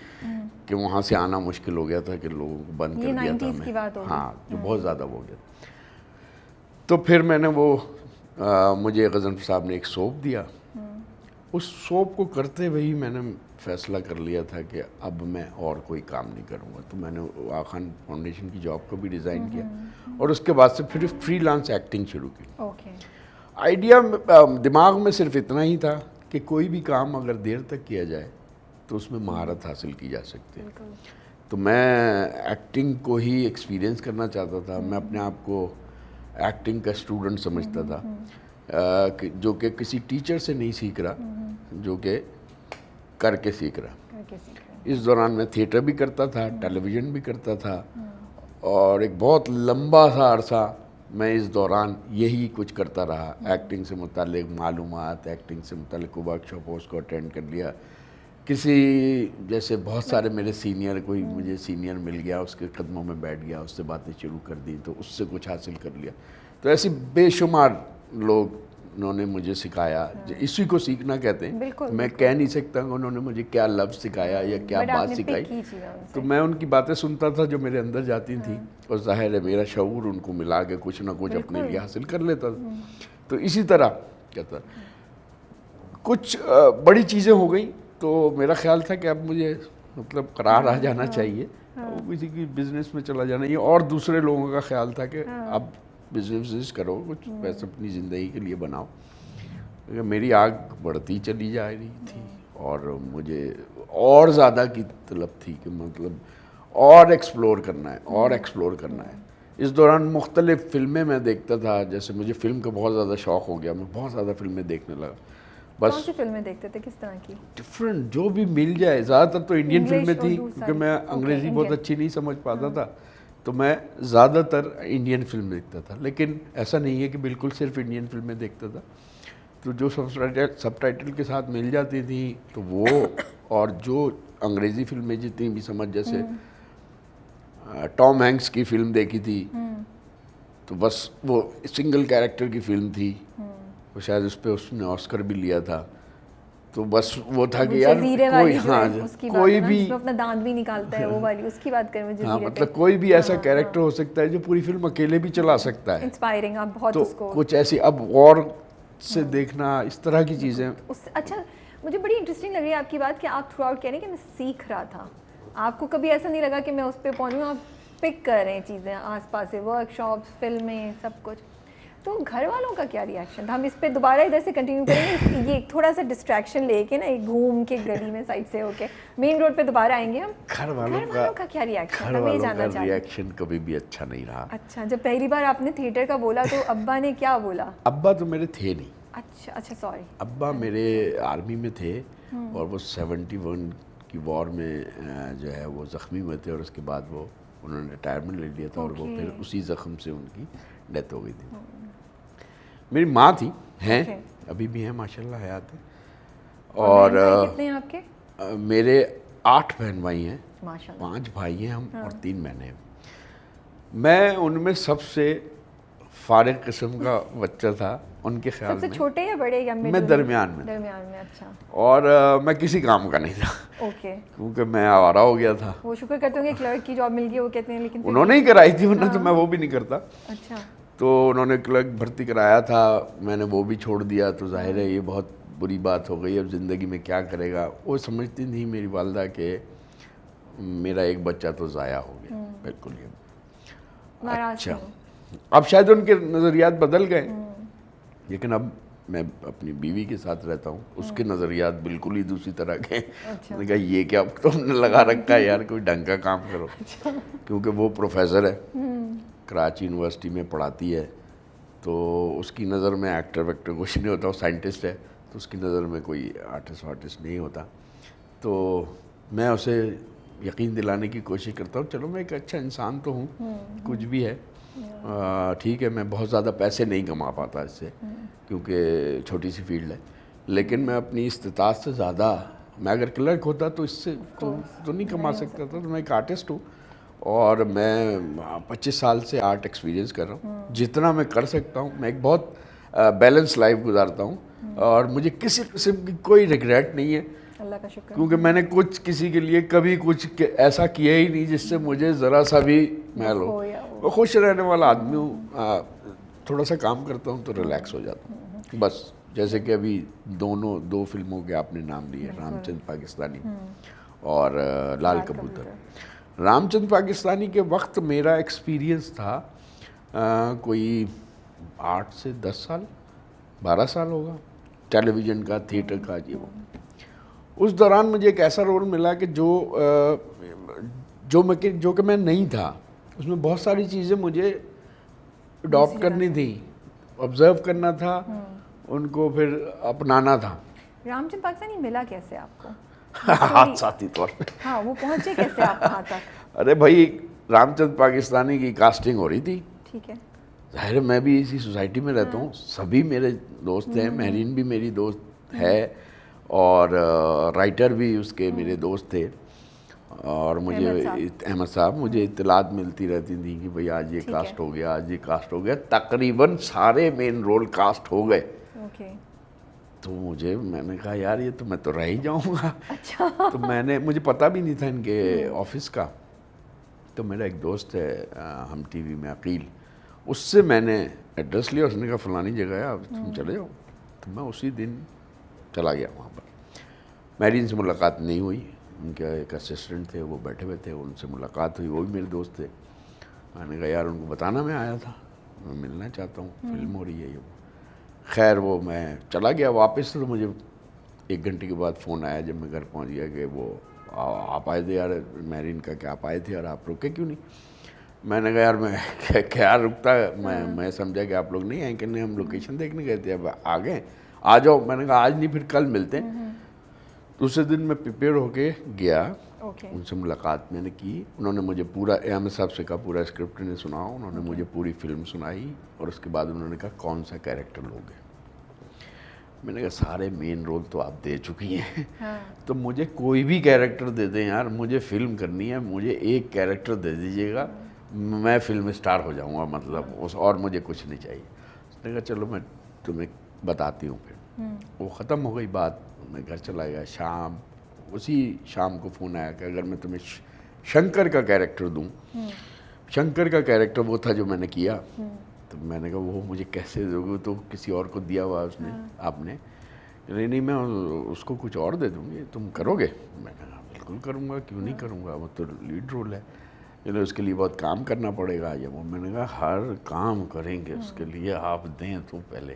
कि वहाँ से आना मुश्किल हो गया था कि लोगों को बंद कर दिया था की बात होगी। हाँ, जो बहुत ज़्यादा हो गया। तो फिर मैंने वो मुझे गजनफर साहब ने एक सोप दिया। उस सोप को करते हुए ही मैंने फ़ैसला कर लिया था कि अब मैं और कोई काम नहीं करूँगा। तो मैंने आगा खान फाउंडेशन की जॉब को भी रिज़ाइन किया और उसके बाद से फिर फ्रीलांस एक्टिंग शुरू की। ओके। आइडिया दिमाग में सिर्फ इतना ही था कि कोई भी काम अगर देर तक किया जाए तो उसमें महारत हासिल की जा सकती है। तो मैं एक्टिंग को ही एक्सपीरियंस करना चाहता था। मैं अपने आप को एक्टिंग का स्टूडेंट समझता था, जो कि किसी टीचर से नहीं सीख रहा, जो कि करके सीख रहा। इस दौरान मैं थिएटर भी करता था, टेलीविज़न भी करता था और एक बहुत लंबा सा अरसा मैं इस दौरान यही कुछ करता रहा। एक्टिंग से मुतालिक मालूमात, एक्टिंग से मुतालिक वर्कशॉप उसको अटेंड कर लिया। किसी जैसे बहुत सारे मेरे सीनियर, कोई मुझे सीनियर मिल गया, उसके कदमों में बैठ गया, उससे बातें शुरू कर दी तो उससे कुछ हासिल कर लिया। तो ऐसी बेशुमार लोग उन्होंने मुझे सिखाया। इसी को सीखना कहते हैं। तो मैं कह नहीं सकता कि उन्होंने मुझे क्या लफ्ज़ सिखाया या क्या बात सिखाई। तो मैं उनकी बातें सुनता था जो मेरे अंदर जाती थी और ज़ाहिर है मेरा शऊर उनको मिला के कुछ ना कुछ अपने लिए हासिल कर लेता था। तो इसी तरह कहता कुछ बड़ी चीज़ें हो गई तो मेरा ख्याल था कि अब मुझे मतलब करार आ जाना चाहिए, किसी की बिज़नेस में चला जाना ये। और दूसरे लोगों का ख्याल था कि अब बिजनेस करो, कुछ पैसे अपनी ज़िंदगी के लिए बनाओ। मेरी आग बढ़ती चली जा रही थी और मुझे और ज़्यादा की तलब थी कि मतलब और एक्सप्लोर करना है, और एक्सप्लोर करना है। इस दौरान मुख्तलिफ़ फ़िल्में मैं देखता था। जैसे मुझे फ़िल्म का बहुत ज़्यादा शौक़ हो गया, मैं बहुत ज़्यादा फ़िल्में देखने लगा। बस कौन सी फिल्में देखते थे, किस तरह की? डिफरेंट, जो भी मिल जाए। ज़्यादातर तो इंडियन फिल्में थी क्योंकि मैं अंग्रेज़ी बहुत अच्छी नहीं समझ पाता था, तो मैं ज़्यादातर इंडियन फिल्म देखता था। लेकिन ऐसा नहीं है कि बिल्कुल सिर्फ इंडियन फिल्में देखता था। तो जो सब टाइटल के साथ मिल जाती थी तो वो, और जो अंग्रेज़ी फिल्में जितनी भी समझ, जैसे टॉम हैंक्स की फ़िल्म देखी थी तो बस वो सिंगल कैरेक्टर की फ़िल्म थी, वो शायद उस पर उसने ऑस्कर भी लिया था। तो बस वो था कि यार कोई, हाँ, कोई भी अपना दांत भी निकालता है, वो वाली उसकी बात करें मुझे। हाँ, मतलब कोई भी ऐसा कैरेक्टर हो सकता है जो पूरी फिल्म अकेले भी चला सकता है। इंस्पायरिंग, आप बहुत तो उसको कुछ ऐसी अब और से देखना, इस तरह की चीज़ें। अच्छा, मुझे बड़ी इंटरेस्टिंग लग रही है आपकी बात कि आप थ्रू आउट कह रहे हैं कि मैं सीख रहा था। आपको कभी ऐसा नहीं लगा कि मैं उस पर पहुँचूँ? आप पिक कर रहे हैं चीज़ें आसपास से, वर्कशॉप्स, फिल्में, सब कुछ। तो घर वालों का क्या रिएक्शन था? हम इस पे दोबारा इधर से कंटिन्यू करेंगे, ये थोड़ा सा डिस्ट्रैक्शन लेके ना, एक घूम के गली में साइड से होके मेन रोड पे दोबारा आएंगे हम। घर वालों का क्या रिएक्शन घर था, मैं ये वालों जानना का चाहती हूँ। रिएक्शन कभी भी अच्छा नहीं रहा। अच्छा, जब पहली बार आपने थिएटर का बोला तो अब्बा ने क्या बोला? अब्बा तो मेरे थे नहीं। अच्छा सॉरी। अब्बा मेरे आर्मी में थे और वो 71 की वॉर में जो है वो ज़ख्मी हुए थे और उसके बाद वो उन्होंने रिटायरमेंट ले लिया था और वो फिर उसी ज़ख्म से उनकी डेथ हो गई थी। मेरी माँ थी, हैं अभी भी हैं माशाल्लाह, हयात है। और कितने हैं आपके? मेरे 8 बहन भाई हैं, माशाल्लाह। 5 भाई हैं हम और 3 बहनें हैं। मैं उनमें सबसे फारिग किस्म का बच्चा था उनके ख्याल में। सबसे छोटे या बड़े या मिडिल? मैं दरमियान में। दरमियान में, अच्छा। और मैं किसी काम का नहीं था। ओके। क्योंकि मैं आवारा हो गया था। वो शुक्र करते होंगे क्लर्क की जॉब मिल गई, वो कहते हैं, लेकिन उन्होंने ही कराई थी, वरना तो मैं वो भी नहीं करता। अच्छा। तो उन्होंने क्लर्क भर्ती कराया था, मैंने वो भी छोड़ दिया। तो जाहिर है ये बहुत बुरी बात हो गई। अब ज़िंदगी में क्या करेगा, वो समझती नहीं मेरी वालदा के मेरा एक बच्चा तो ज़ाया हो गया। बिल्कुल ये अच्छा। अब शायद उनके नज़रियात बदल गए, लेकिन अब मैं अपनी बीवी के साथ रहता हूँ, उसके नज़रियात बिल्कुल ही दूसरी तरह के। अच्छा। मैंने कहा ये क्या तुमने लगा रखा है यार, कोई ढंग का काम करो। अच्छा। क्योंकि वो प्रोफेसर है, कराची यूनिवर्सिटी में पढ़ाती है, तो उसकी नज़र में एक्टर वेक्टर कुछ नहीं होता। वो साइंटिस्ट है, तो उसकी नज़र में कोई आर्टिस्ट वार्टिस्ट नहीं होता। तो मैं उसे यकीन दिलाने की कोशिश करता हूँ, चलो मैं एक अच्छा इंसान तो हूँ, कुछ भी है, ठीक है, मैं बहुत ज़्यादा पैसे नहीं कमा पाता इससे, क्योंकि छोटी सी फील्ड है, लेकिन मैं अपनी इस्तिताअत से ज़्यादा, मैं अगर क्लर्क होता तो इससे तो नहीं कमा सकता था। तो मैं एक आर्टिस्ट हूँ और मैं 25 साल से आर्ट एक्सपीरियंस कर रहा हूँ। जितना मैं कर सकता हूँ, मैं एक बहुत बैलेंस लाइफ गुजारता हूँ और मुझे किसी किस्म की कोई रिग्रेट नहीं है, अल्लाह का शुक्र, क्योंकि मैंने कुछ किसी के लिए कभी कुछ ऐसा किया ही नहीं जिससे मुझे ज़रा सा भी महल हो। मैं खुश रहने वाला आदमी हूँ, थोड़ा सा काम करता हूँ तो रिलैक्स हो जाता हूँ बस। जैसे कि अभी दो फिल्मों के आपने नाम लिए, रामचंद्र पाकिस्तानी और लाल कबूतर। रामचंद्र पाकिस्तानी के वक्त मेरा एक्सपीरियंस था कोई 8 से 10 साल, 12 साल होगा, टेलीविज़न का, थिएटर का, ये वो। उस दौरान मुझे एक ऐसा रोल मिला कि जो कि मैं नहीं था, उसमें बहुत सारी चीज़ें मुझे अडॉप्ट करनी थी, ऑब्जर्व करना था, उनको फिर अपनाना था। रामचंद्र पाकिस्तानी मिला कैसे आपको? हादसाती तौर पे। हाँ, वो पहुँचे कैसे आप वहाँ तक? अरे भाई, रामचंद्र पाकिस्तानी की कास्टिंग हो रही थी, ठीक है, जाहिर है मैं भी इसी सोसाइटी में रहता हूँ, सभी मेरे दोस्त हैं, महरीन भी मेरी दोस्त है और राइटर भी उसके मेरे दोस्त थे। और मुझे अहमद साहब, मुझे इत्तलात मिलती रहती थी कि भाई आज ये कास्ट हो गया, आज ये कास्ट हो गया। तकरीबन सारे मेन रोल कास्ट हो गए। तो मैंने कहा यार ये तो मैं तो रह ही जाऊँगा। अच्छा। तो मुझे पता भी नहीं था इनके ऑफिस का। तो मेरा एक दोस्त है हम टीवी में, अकील, उससे मैंने एड्रेस लिया। उसने कहा फलानी जगह है, आप तुम चले जाओ। तो मैं उसी दिन चला गया वहाँ पर। मैरीन से मुलाकात नहीं हुई, उनके एक असिस्टेंट थे, वो बैठे हुए थे, उनसे मुलाकात हुई, वो भी मेरे दोस्त थे। मैंने कहा यार उनको बताना मैं आया था, मैं मिलना चाहता हूँ, फिल्म हो रही है ये। खैर वो मैं चला गया वापस। तो मुझे 1 घंटे के बाद फ़ोन आया जब मैं घर पहुँच गया कि वो आप आए थे यार, मैरीन का क्या आप आए थे यार, आप रुके क्यों नहीं? मैंने कहा यार मैं क्या रुकता, मैं समझा कि आप लोग नहीं आए, कि नहीं हम लोकेशन देखने गए थे, अब आ गए, आ जाओ। मैंने कहा आज नहीं फिर कल मिलते हैं। दूसरे दिन मैं प्रिपेयर होके गया, उनसे मुलाकात मैंने की। उन्होंने मुझे पूरा, अहमद साहब से कहा पूरा स्क्रिप्ट ने सुनाओ। उन्होंने मुझे पूरी फिल्म सुनाई और उसके बाद उन्होंने कहा कौन सा कैरेक्टर लोगे। मैंने कहा सारे मेन रोल तो आप दे चुकी हैं। हाँ। तो मुझे कोई भी कैरेक्टर दे दें यार, मुझे फिल्म करनी है, मुझे एक कैरेक्टर दे दीजिएगा, मैं फिल्म स्टार हो जाऊँगा, मतलब उस और मुझे कुछ नहीं चाहिए। उसने कहा चलो मैं तुम्हें बताती हूँ। फिर वो ख़त्म हो गई बात, मैं घर चला गया। उसी शाम को फ़ोन आया कि अगर मैं तुम्हें शंकर का कैरेक्टर दूं। शंकर का कैरेक्टर वो था जो मैंने किया। तो मैंने कहा वो मुझे कैसे दोगे, तो किसी और को दिया हुआ उसने, आपने। नहीं मैं उसको कुछ और दे दूँगी, तुम करोगे? मैंने कहा बिल्कुल करूँगा, क्यों नहीं करूँगा, वो तो लीड रोल है। उसके लिए बहुत काम करना पड़ेगा। जब मैंने कहा हर काम करेंगे उसके लिए, आप दें तो पहले।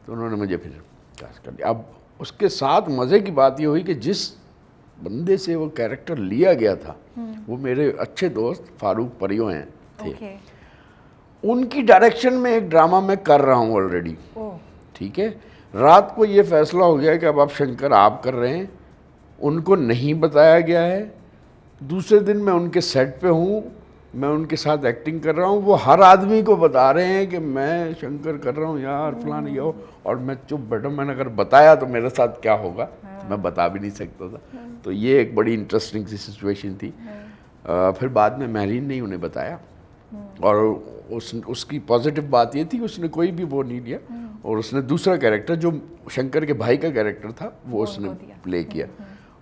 तो उन्होंने मुझे फिर कास्ट कर दिया। अब उसके साथ मज़े की बात ये हुई कि जिस बंदे से वो कैरेक्टर लिया गया था वो मेरे अच्छे दोस्त फारूक परियो हैं थे। उनकी डायरेक्शन में एक ड्रामा मैं कर रहा हूँ ऑलरेडी, ठीक है। रात को ये फैसला हो गया कि अब आप शंकर आप कर रहे हैं, उनको नहीं बताया गया है। दूसरे दिन मैं उनके सेट पे हूँ, मैं उनके साथ एक्टिंग कर रहा हूँ, वो हर आदमी को बता रहे हैं कि मैं शंकर कर रहा हूँ यार फलाना ये हो, और मैं चुप बैठा। मैंने अगर बताया तो मेरे साथ क्या होगा, मैं बता भी नहीं सकता था। तो ये एक बड़ी इंटरेस्टिंग सी सिचुएशन थी। फिर बाद में महरीन ने उन्हें बताया, और उसकी पॉजिटिव बात ये थी उसने कोई भी वो नहीं लिया, और उसने दूसरा कैरेक्टर जो शंकर के भाई का कैरेक्टर था वो उसने प्ले किया,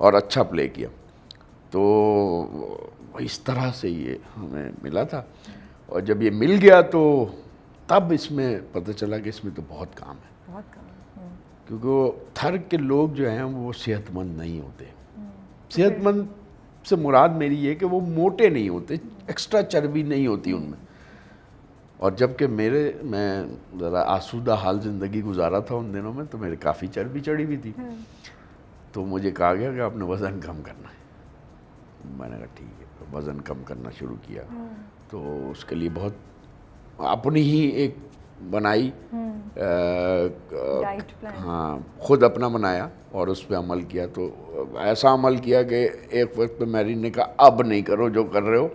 और अच्छा प्ले किया। तो इस तरह से ये हमें मिला था, और जब ये मिल गया तो तब इसमें पता चला कि इसमें तो बहुत काम है, क्योंकि वो थर के लोग जो हैं वो सेहतमंद नहीं होते। सेहतमंद से मुराद मेरी ये कि वो मोटे नहीं होते, एक्स्ट्रा चर्बी नहीं होती उनमें। और जबकि मैं ज़रा आसूदा हाल ज़िंदगी गुजारा था उन दिनों में, तो मेरे काफ़ी चर्बी चढ़ी हुई थी। तो मुझे कहा गया कि आपने वज़न कम करना है। मैंने कहा ठीक है, वज़न कम करना शुरू किया। तो उसके लिए बहुत अपनी ही एक बनाई डाइट प्लान, हाँ, खुद अपना बनाया और उस पर अमल किया। तो ऐसा अमल किया कि एक वक्त पे मैरीन ने कहा अब नहीं करो जो कर रहे हो,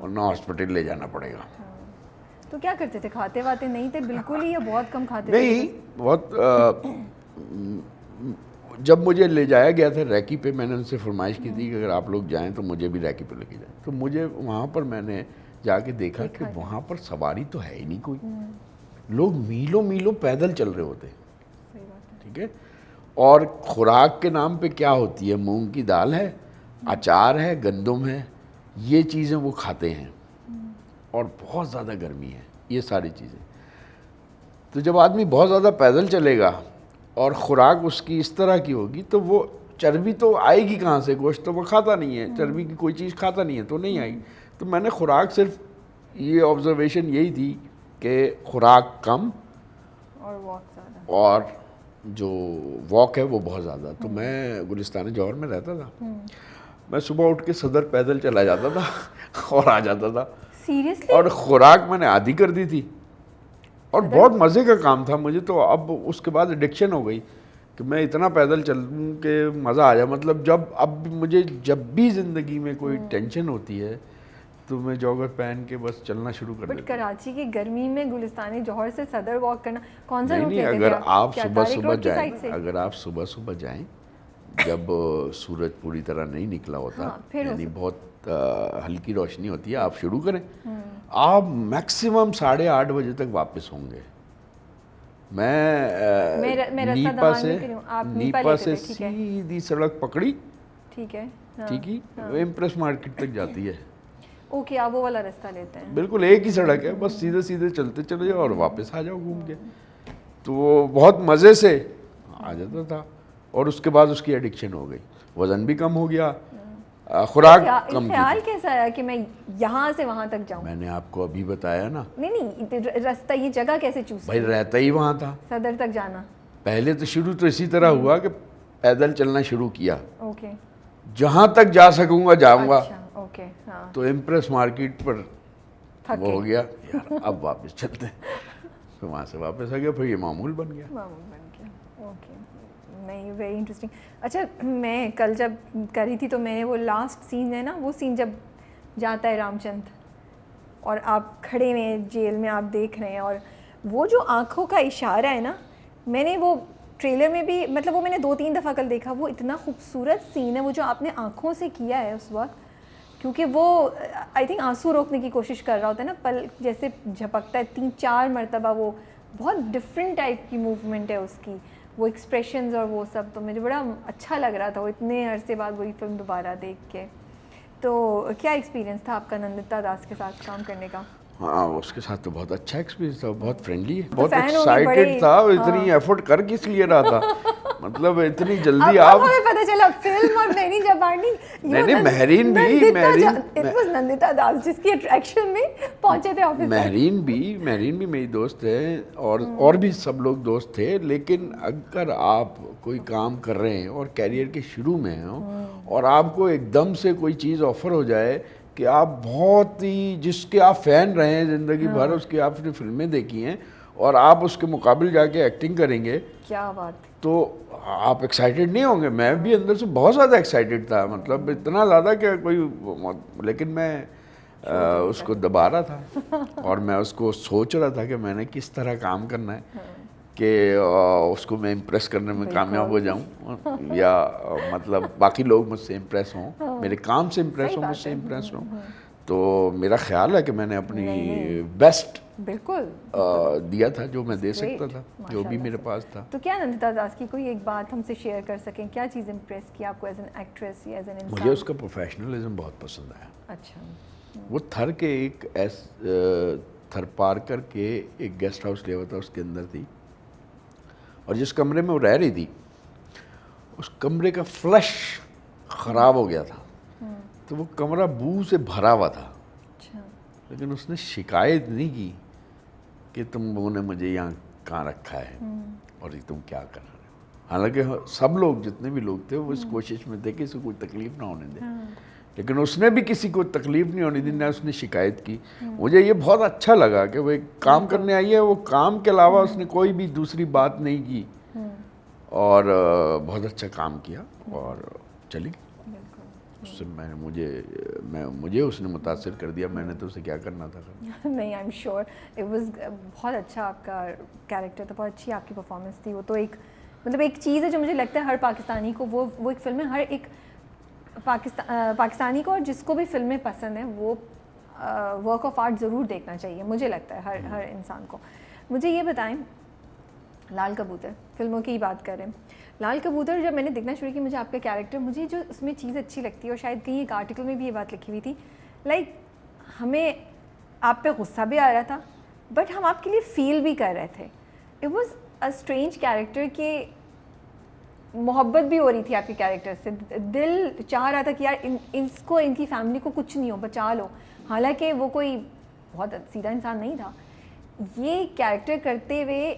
वरना हॉस्पिटल ले जाना पड़ेगा। तो क्या करते थे, खाते वाते नहीं थे बिल्कुल ही, या बहुत कम खाते थे? नहीं, बहुत जब मुझे ले जाया गया था रैकी पे, मैंने उनसे फरमाइश की थी कि अगर आप लोग जाएं तो मुझे भी रैकी पे लेके जाएं। तो मुझे वहाँ पर मैंने जाके देखा कि वहाँ पर सवारी तो है ही नहीं कोई, लोग मीलों मीलों पैदल चल रहे होते, ठीक है। और खुराक के नाम पे क्या होती है, मूंग की दाल है, अचार है, गंदम है, ये चीज़ें वो खाते हैं, और बहुत ज़्यादा गर्मी है, ये सारी चीज़ें। तो जब आदमी बहुत ज़्यादा पैदल चलेगा और ख़ुराक उसकी इस तरह की होगी, तो वो चर्बी तो आएगी कहाँ से, गोश्त तो वो खाता नहीं है, चर्बी की कोई चीज़ खाता नहीं है, तो नहीं आएगी। तो मैंने ख़ुराक सिर्फ ये ऑब्ज़र्वेशन यही थी कि ख़ुराक कम और वॉक ज़्यादा, और जो वॉक है वो बहुत ज़्यादा। तो मैं गुलिस्तान जौहर में रहता था, मैं सुबह उठ के सदर पैदल चला जाता था और आ जाता था। सीरियसली? और खुराक मैंने आधी कर दी थी, और बहुत मज़े का काम था मुझे। तो अब उसके बाद एडिक्शन हो गई कि मैं इतना पैदल चलूँ कि मज़ा आ जाए। मतलब अब मुझे जब भी ज़िंदगी में कोई टेंशन होती है तो मैं जॉगर पहन के बस चलना शुरू कर देता हूँ। बट कराची की गर्मी में गुलिस्तानी जौहर से सदर वॉक करना, कौन सा रूट नहीं, लेते थे अगर आप क्या सुबह तारिक सुबह रोड की साइड से? जाएं, अगर आप सुबह सुबह जाएं जब सूरज पूरी तरह नहीं निकला होता, हाँ, फिर यानी बहुत हल्की रोशनी होती है, आप शुरू करें। आप मैक्सिमम 8:30 बजे तक वापस होंगे। मैं नीपा से सीधी सड़क पकड़ी, ठीक है, ठीक ही इम्प्रेस मार्केट तक जाती है। ओके, आप वो वाला रास्ता लेते हैं? बिल्कुल एक ही सड़क है, बस सीधे सीधे चलते चले जाओ और वापस आ जाओ घूम के। तो वो बहुत मज़े से आ जाता था, और उसके बाद उसकी एडिक्शन हो गई, वज़न भी कम हो गया, खुराक कम। ख्याल कैसा आया कि मैं यहाँ से वहाँ तक जाऊँ? मैंने आपको अभी बताया ना। नहीं, रास्ता, ये जगह कैसे चूज? भाई रहता ही वहाँ था, सदर तक जाना। पहले तो शुरू तो इसी तरह हुआ कि पैदल चलना शुरू किया, ओके, जहाँ तक जा सकूँगा जाऊँगा। अच्छा, ओके, हाँ। तो इम्प्रेस मार्केट पर थक वो हो गए। गया यार, अब वापस चलते हैं। तो वहाँ से वापस आ गया, फिर ये मामूल बन गया। मामूल बन गया, ओके। नहीं, वेरी इंटरेस्टिंग। अच्छा, मैं कल जब करी थी तो मैंने वो लास्ट सीन है ना, वो सीन जब जाता है रामचंद और आप खड़े में जेल में आप देख रहे हैं, और वो जो आँखों का इशारा है ना, मैंने वो ट्रेलर में भी, मतलब वो मैंने 2-3 दफ़ा कल देखा, वो इतना खूबसूरत सीन है वो जो आपने आँखों से किया है उस वक्त, क्योंकि वो आई थिंक आंसू रोकने की कोशिश कर रहा होता है ना, पल जैसे झपकता है 3-4 मरतबा, वो बहुत डिफरेंट टाइप की मूवमेंट है उसकी, वो एक्सप्रेशंस और वो सब। तो मुझे बड़ा अच्छा लग रहा था वो इतने अरसे बाद वही फिल्म दोबारा देख के। तो क्या एक्सपीरियंस था आपका नंदिता दास के साथ काम करने का? हाँ, उसके साथ तो बहुत अच्छा एक्सपीरियंस था, बहुत फ्रेंडली है, तो बहुत फैन होंगे एक्साइटेड बड़े। था, इतनी एफर्ट कर किस लिए रहा था मतलब इतनी जल्दी अब आप हमें पता चला फिल्म और नैनी जबानी। नहीं, महरीन भी, इट वाज नंदिता दास जिसकी अट्रैक्शन में पहुंचे थे ऑफिस। महरीन भी मेरी दोस्त है और भी सब लोग दोस्त थे। लेकिन अगर आप कोई काम कर रहे हैं और कैरियर के शुरू में हो और आपको एकदम से कोई चीज़ ऑफर हो जाए कि आप बहुत ही जिसके आप फ़ैन रहे हैं ज़िंदगी भर, उसकी आपने फिल्में देखी हैं और आप उसके मुकाबले जाके एक्टिंग करेंगे, क्या बात। तो आप एक्साइटेड नहीं होंगे? मैं भी अंदर से बहुत ज़्यादा एक्साइटेड था, मतलब इतना ज़्यादा कि कोई, लेकिन मैं उसको दबा रहा था और मैं उसको सोच रहा था कि मैंने किस तरह काम करना है कि उसको मैं इम्प्रेस करने में कामयाब हो जाऊं या मतलब बाकी लोग मुझसे इम्प्रेस हों, मेरे काम से इम्प्रेस हों, मुझसे इम्प्रेस हों। तो मेरा ख्याल है कि मैंने अपनी बेस्ट बिल्कुल दिया था जो मैं दे सकता था, जो भी मेरे पास था। तो क्या नंदिता दास की कोई एक बात हमसे शेयर कर सकें? क्या चीज़ इम्प्रेस की आपको एज एन एक्ट्रेस या एज एन इंसान? मुझे उसका प्रोफेशनलिज्म बहुत पसंद आया। अच्छा। वो थर के थर पार करके एक गेस्ट हाउस लिया हुआ था, उसके अंदर थी और जिस कमरे में वो रह रही थी उस कमरे का फ्लश ख़राब हो गया था, तो वो कमरा बू से भरा हुआ था। अच्छा। लेकिन उसने शिकायत नहीं की कि तुम लोगों ने मुझे यहाँ कहाँ रखा है और ये तुम क्या कर रहे हो। हालांकि सब लोग, जितने भी लोग थे, वो इस कोशिश में थे कि इसे कोई तकलीफ ना होने दे, लेकिन उसने भी किसी को तकलीफ नहीं होने दी, ना उसने शिकायत की। मुझे ये बहुत अच्छा लगा कि वो एक काम करने आई है, वो काम के अलावा उसने कोई भी दूसरी बात नहीं की और बहुत अच्छा काम किया और चली। उससे मुझे उसने मुतासिर कर दिया, मैंने तो उसे क्या करना था। नहीं, I am sure it was बहुत अच्छा आपका कैरेक्टर था, बहुत अच्छी आपकी परफॉर्मेंस थी। वो तो एक मतलब एक चीज़ है जो मुझे लगता है हर पाकिस्तानी को वो एक फिल्म में हर एक पाकिस्तानी को और जिसको भी फिल्में पसंद है वो वर्क ऑफ आर्ट ज़रूर देखना चाहिए, मुझे लगता है हर इंसान को। मुझे ये बताएं, लाल कबूतर फिल्मों की ही बात करें, लाल कबूतर जब मैंने देखना शुरू किया, मुझे आपका कैरेक्टर, मुझे जो उसमें चीज़ अच्छी लगती है और शायद कहीं एक आर्टिकल में भी ये बात लिखी हुई थी, लाइक हमें आप पे गुस्सा भी आ रहा था बट हम आपके लिए फील भी कर रहे थे। It was a strange character के मोहब्बत भी हो रही थी आपके कैरेक्टर से, दिल चाह रहा था कि यार इसको, इनकी फैमिली को कुछ नहीं हो, बचा लो। हालांकि वो कोई बहुत सीधा इंसान नहीं था। ये कैरेक्टर करते हुए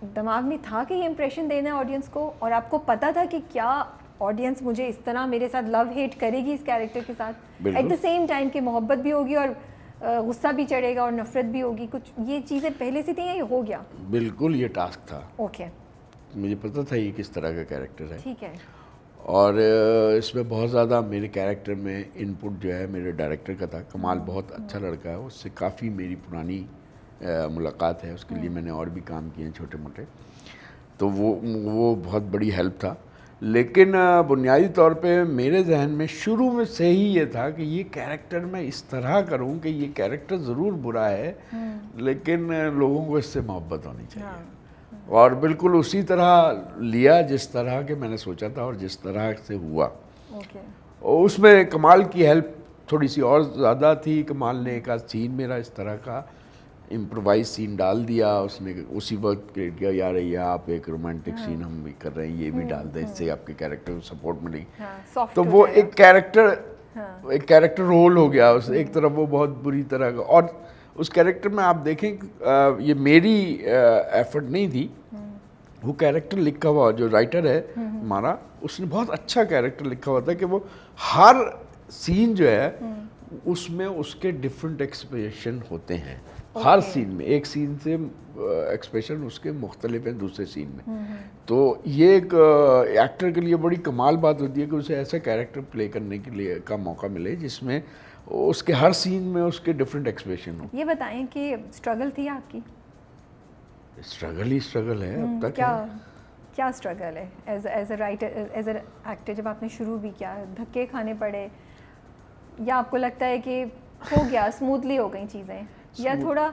दिमाग में था कि ये इंप्रेशन देना है ऑडियंस को, और आपको पता था कि क्या ऑडियंस मुझे इस तरह मेरे साथ लव हेट करेगी इस कैरेक्टर के साथ, एट द सेम टाइम कि मोहब्बत भी होगी और गुस्सा भी चढ़ेगा और नफरत भी होगी, कुछ ये चीज़ें पहले से थी या ये हो गया? बिल्कुल ये टास्क था। ओके। मुझे पता था ये किस तरह का कैरेक्टर है। ठीक है। और इसमें बहुत ज़्यादा मेरे कैरेक्टर में इनपुट जो है मेरे डायरेक्टर का था। कमाल बहुत अच्छा लड़का है, उससे काफ़ी मेरी पुरानी मुलाकात है, उसके लिए मैंने और भी काम किए हैं छोटे मोटे, तो वो बहुत बड़ी हेल्प था। लेकिन बुनियादी तौर पे मेरे जहन में शुरू में से ही ये था कि ये कैरेक्टर मैं इस तरह करूं कि ये कैरेक्टर ज़रूर बुरा है लेकिन लोगों को इससे मोहब्बत होनी चाहिए। हाँ। और बिल्कुल उसी तरह लिया जिस तरह के मैंने सोचा था और जिस तरह से हुआ। और उसमें कमाल की हेल्प थोड़ी सी और ज़्यादा थी। कमाल ने एक आध सीन मेरा इस तरह का इम्प्रोवाइज सीन डाल दिया, उसने उसी वक्त क्रिएट किया, यार ये आप एक रोमांटिक सीन हम भी कर रहे हैं, ये भी डाल दें, इससे आपके कैरेक्टर को सपोर्ट मिलेगी। तो वो एक कैरेक्टर रोल हो गया उस एक तरफ, वो बहुत बुरी तरह का। और उस कैरेक्टर में आप देखें ये मेरी एफर्ट नहीं थी, वो कैरेक्टर लिखा हुआ जो राइटर है हमारा, उसने बहुत अच्छा कैरेक्टर लिखा हुआ था कि वो हर सीन जो है उसमें उसके डिफरेंट एक्सप्रेशन होते हैं। हर सीन में एक सीन से एक्सप्रेशन उसके मुख्तलिफ हैं दूसरे सीन में। तो ये एक एक्टर के लिए बड़ी कमाल बात होती है कि उसे ऐसा कैरेक्टर प्ले करने के लिए का मौका मिले जिसमें उसके हर सीन में उसके डिफरेंट एक्सप्रेशन हो। ये बताएं कि स्ट्रगल थी आपकी? स्ट्रगल ही स्ट्रगल है अब तक। क्या स्ट्रगल है as a writer, as a actor? जब आपने शुरू भी किया, धक्के खाने पड़े या आपको लगता है कि हो गया, स्मूथली हो गई चीज़ें, या थोड़ा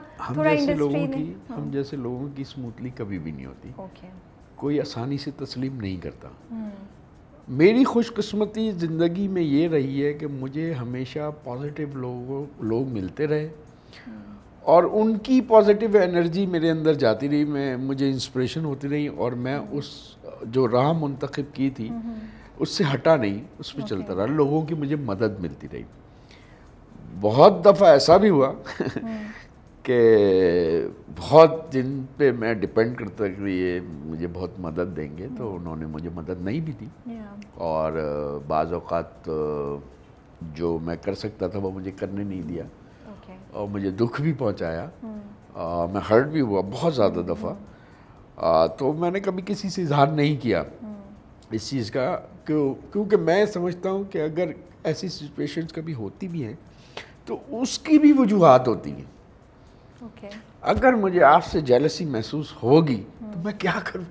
इंडस्ट्री ने? हम जैसे लोगों की स्मूथली कभी भी नहीं होती। कोई आसानी से तस्लीम नहीं करता। मेरी खुशकिस्मती ज़िंदगी में ये रही है कि मुझे हमेशा पॉजिटिव लोग मिलते रहे और उनकी पॉजिटिव एनर्जी मेरे अंदर जाती रही, मुझे इंस्पिरेशन होती रही, और मैं उस जो राह मुंतखब की थी उससे हटा नहीं, उस पर चलता रहा। लोगों की मुझे मदद मिलती रही। बहुत दफ़ा ऐसा भी हुआ कि बहुत जिन पे मैं डिपेंड करता कि ये मुझे बहुत मदद देंगे, तो उन्होंने मुझे मदद नहीं भी दी। और बाज़ औक़ात जो मैं कर सकता था वो मुझे करने नहीं दिया, और मुझे दुख भी पहुंचाया। मैं हर्ट भी हुआ बहुत ज़्यादा दफ़ा। तो मैंने कभी किसी से इजहार नहीं किया इस चीज़ का, क्योंकि मैं समझता हूँ कि अगर ऐसी सिचुएशंस कभी होती भी हैं तो उसकी भी वजूहात होती हैं। अगर मुझे आपसे जेलसी महसूस होगी तो मैं क्या करूँ?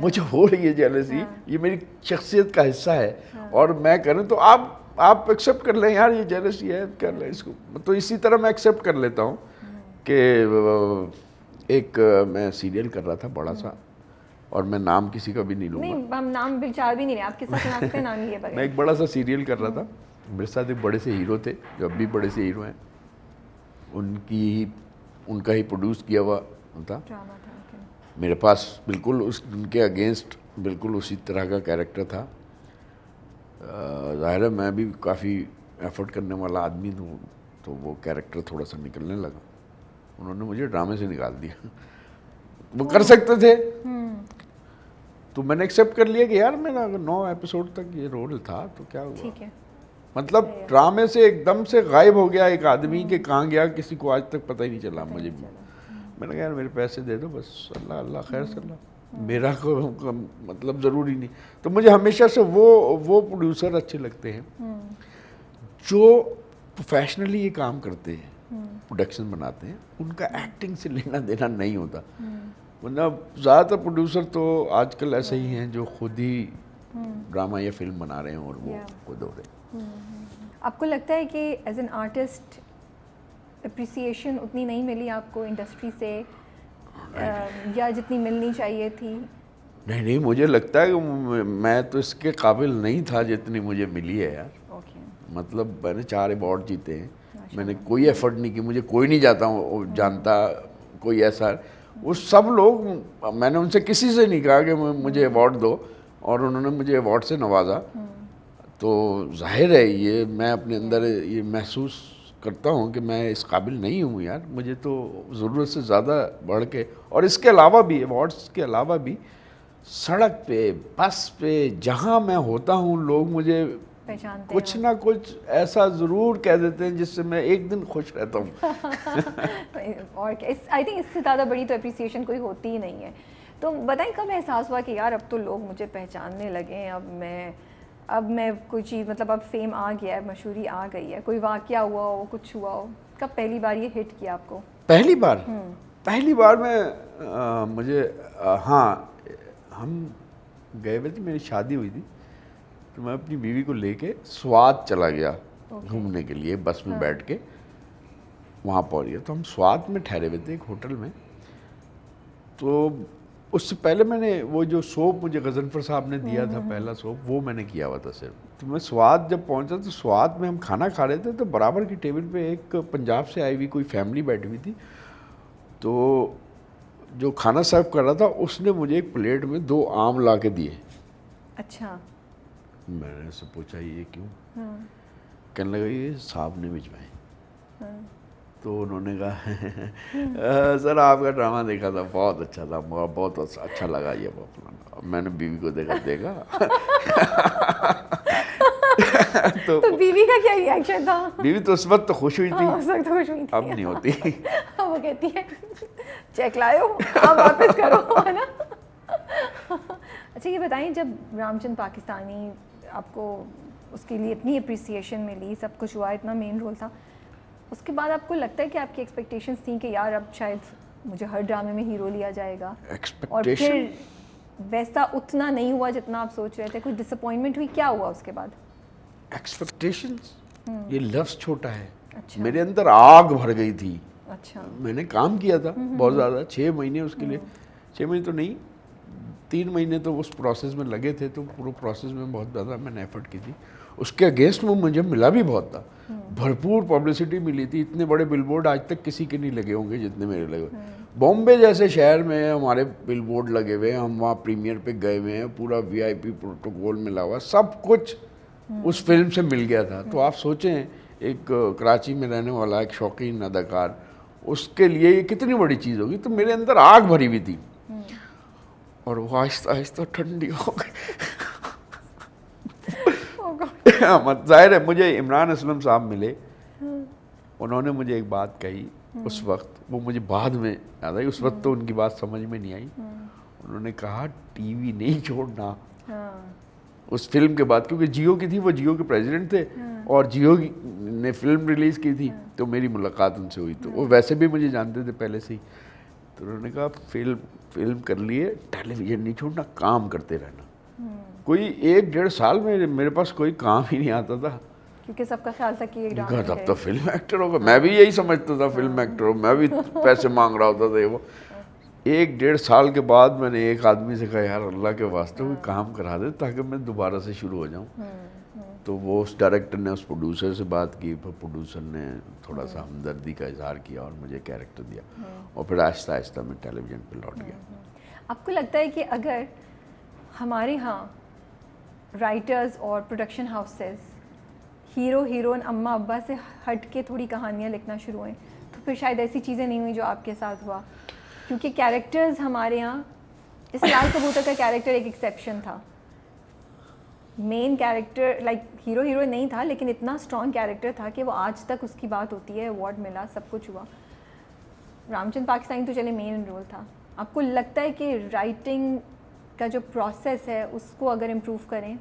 मुझे हो रही है जेलसी, ये मेरी शख्सियत का हिस्सा है, और मैं करूँ तो आप एक्सेप्ट कर लें, यार ये जेलसी है, कर लें इसको। तो इसी तरह मैं एक्सेप्ट कर लेता हूँ कि एक मैं सीरियल कर रहा था बड़ा सा, और मैं नाम किसी का भी नहीं लूँगा। नहीं, हम नाम विचार भी नहीं रहे, आप किसका सुना सकते हैं, नाम लिए बगैर। मैं एक बड़ा सा सीरियल कर रहा था, मेरे साथ एक बड़े से हीरो थे, जो अब भी बड़े से हीरो हैं। उनका ही प्रोड्यूस किया हुआ था। मेरे पास बिल्कुल उनके अगेंस्ट बिल्कुल उसी तरह का कैरेक्टर था। ज़ाहिर है मैं भी काफ़ी एफर्ट करने वाला आदमी हूँ, तो वो कैरेक्टर थोड़ा सा निकलने लगा। उन्होंने मुझे ड्रामे से निकाल दिया। वो कर सकते थे, तो मैंने एक्सेप्ट कर लिया कि यार मेरा अगर 9 एपिसोड तक ये रोल था तो क्या हुआ। ठीक है। मतलब ड्रामे से एकदम से गायब हो गया एक आदमी के कहाँ गया किसी को आज तक पता ही नहीं चला। मुझे भी मैंने कहा यार मेरे पैसे दे दो बस, अल्लाह अल्लाह खैर सल्ला, मेरा को मतलब ज़रूरी नहीं। तो मुझे हमेशा से वो प्रोड्यूसर अच्छे लगते हैं जो प्रोफेशनली ये काम करते हैं, प्रोडक्शन बनाते हैं, उनका एक्टिंग से लेना देना नहीं होता। मतलब ज़्यादातर प्रोड्यूसर तो आजकल ऐसे ही हैं जो खुद ही ड्रामा या फिल्म बना रहे हैं और वो खुद हो रहे हैं। आपको लगता है कि एज एन आर्टिस्ट अप्रिसिएशन उतनी नहीं मिली आपको इंडस्ट्री से, या जितनी मिलनी चाहिए थी? नहीं, मुझे लगता है कि मैं तो इसके काबिल नहीं था जितनी मुझे मिली है यार। मतलब मैंने 4 अवार्ड जीते हैं, मैंने कोई एफर्ट नहीं की, मुझे कोई नहीं जानता कोई ऐसा। वो सब लोग, मैंने उनसे किसी से नहीं कहा कि मुझे अवार्ड दो, और उन्होंने मुझे अवार्ड से नवाजा। तो जाहिर है ये मैं अपने अंदर ये महसूस करता हूँ कि मैं इस काबिल नहीं हूँ यार, मुझे तो ज़रूरत से ज़्यादा बढ़ के, और इसके अलावा भी अवार्ड्स के अलावा भी सड़क पे, बस पे, जहाँ मैं होता हूँ लोग मुझे पहचानते कुछ ना कुछ ऐसा ज़रूर कह देते हैं जिससे मैं एक दिन खुश रहता हूँ। और आई थिंक इससे ज़्यादा बड़ी तो अप्रिसिएशन कोई होती ही नहीं है। तो बताएं कब एहसास हुआ कि यार अब तो लोग मुझे पहचानने लगे हैं, अब मैं कोई चीज़, मतलब अब फेम आ गया है, मशहूरी आ गई है, कोई वाक़या हुआ हो, कुछ हुआ हो? कब पहली बार ये हिट किया आपको? पहली बार मैं मुझे हाँ, हम गए हुए थे, मेरी शादी हुई थी, तो मैं अपनी बीवी को लेके स्वाद चला गया घूमने के लिए, बस में बैठ के वहाँ पहुँच गया। तो हम स्वाद में ठहरे हुए थे एक होटल में। तो उससे पहले मैंने वो जो सोप मुझे गजनफर साहब ने दिया था, पहला सोप, वो मैंने किया हुआ था सिर्फ। तो मैं स्वाद जब पहुंचा तो स्वाद में हम खाना खा रहे थे, तो बराबर की टेबल पे एक पंजाब से आई हुई कोई फैमिली बैठी हुई थी। तो जो खाना सर्व कर रहा था उसने मुझे एक प्लेट में 2 आम ला के दिए। अच्छा। मैंने उससे पूछा ये क्यों? कहने लगा ये साहब ने भिजवाए। तो उन्होंने कहा सर आपका ड्रामा देखा था, बहुत अच्छा था, बहुत अच्छा लगा ये अपना। मैंने बीवी को देखा तो बीवी का क्या रिएक्शन था? बीवी तो उस वक्त तो खुश हुई थी, उस वक्त खुश हुई थी, अब नहीं होती। वो कहती है चेक लायो, आप वापस करो, है ना? अच्छा ये बताएं, जब रामचंद पाकिस्तानी आपको उसके लिए इतनी अप्रिसिएशन मिली, सब कुछ हुआ, इतना मेन रोल था, उसके बाद आपको लगता है कि आपकी एक्सपेक्टेशंस थी कि यार अब शायद मुझे हर ड्रामे में हीरो लिया जाएगा, और फिर वैसा उतना नहीं हुआ जितना आप सोच रहे थे? कुछ डिसअपॉइंटमेंट हुई? क्या हुआ उसके बाद? एक्सपेक्टेशंस, ये लफ्ज़ छोटा है। अच्छा। मेरे अंदर आग भर गई थी। अच्छा। मैंने काम किया था बहुत ज़्यादा, 6 महीने उसके लिए, 6 महीने तो नहीं, 3 महीने तो उस प्रोसेस में लगे थे। तो पूरे प्रोसेस में बहुत ज़्यादा मैंने एफर्ट की थी। उसके अगेंस्ट में मुझे मिला भी बहुत था, भरपूर पब्लिसिटी मिली थी, इतने बड़े बिलबोर्ड आज तक किसी के नहीं लगे होंगे जितने मेरे लगे। बॉम्बे जैसे शहर में हमारे बिलबोर्ड लगे हुए हैं, हम वहाँ प्रीमियर पे गए हुए हैं, पूरा वीआईपी प्रोटोकॉल मिला हुआ, सब कुछ उस फिल्म से मिल गया था। तो आप सोचें एक कराची में रहने वाला एक शौकीन अदाकार, उसके लिए ये कितनी बड़ी चीज़ होगी। तो मेरे अंदर आग भरी हुई थी और वो आहिस्ता आहिस्ता ठंडी हो गई। मत जाहिर है मुझे इमरान असलम साहब मिले, उन्होंने मुझे एक बात कही उस वक्त, वो मुझे बाद में याद आई, उस वक्त तो उनकी बात समझ में नहीं आई। उन्होंने कहा टीवी नहीं छोड़ना उस फिल्म के बाद, क्योंकि जियो की थी, वो जियो के प्रेसिडेंट थे और जियो ने फिल्म रिलीज़ की थी, तो मेरी मुलाकात उनसे हुई। तो वो वैसे भी मुझे जानते थे पहले से ही। तो उन्होंने कहा फिल्म कर लिए, टेलीविज़न नहीं छोड़ना, काम करते रहना। कोई 1-1.5 साल में मेरे पास कोई काम ही नहीं आता था, क्योंकि सबका ख्याल था कि ये ड्रामा तब तो फिल्म एक्टर होगा। मैं भी यही समझता था फिल्म एक्टर हो, मैं भी पैसे मांग रहा होता था। वो 1-1.5 साल के बाद मैंने एक आदमी से कहा, यार अल्लाह के वास्ते कोई काम करा दे ताकि मैं दोबारा से शुरू हो जाऊँ। तो वो उस डायरेक्टर ने उस प्रोड्यूसर से बात की, फिर प्रोड्यूसर ने थोड़ा सा हमदर्दी का इजहार किया और मुझे कैरेक्टर दिया, और फिर आहिस्ता आहिस्ता मैं टेलीविज़न पे लौट गया। आपको लगता है कि अगर हमारे यहाँ राइटर्स और प्रोडक्शन हाउसेस हीरो हीरोइन अम्मा अब्बा से हट के थोड़ी कहानियाँ लिखना शुरू हुई, तो फिर शायद ऐसी चीज़ें नहीं हुई जो आपके साथ हुआ? क्योंकि कैरेक्टर्स हमारे यहाँ, जैसे लाल कबूतर का कैरेक्टर एक एक्सेप्शन था, main character like hero heroine नहीं था, लेकिन इतना स्ट्रॉन्ग कैरेक्टर था कि वो आज तक उसकी बात होती है, अवार्ड मिला, सब कुछ हुआ। रामचंद्र पाकिस्तानी तो चले मेन रोल था। आपको लगता है कि राइटिंग का जो प्रोसेस है उसको अगर इम्प्रूव करें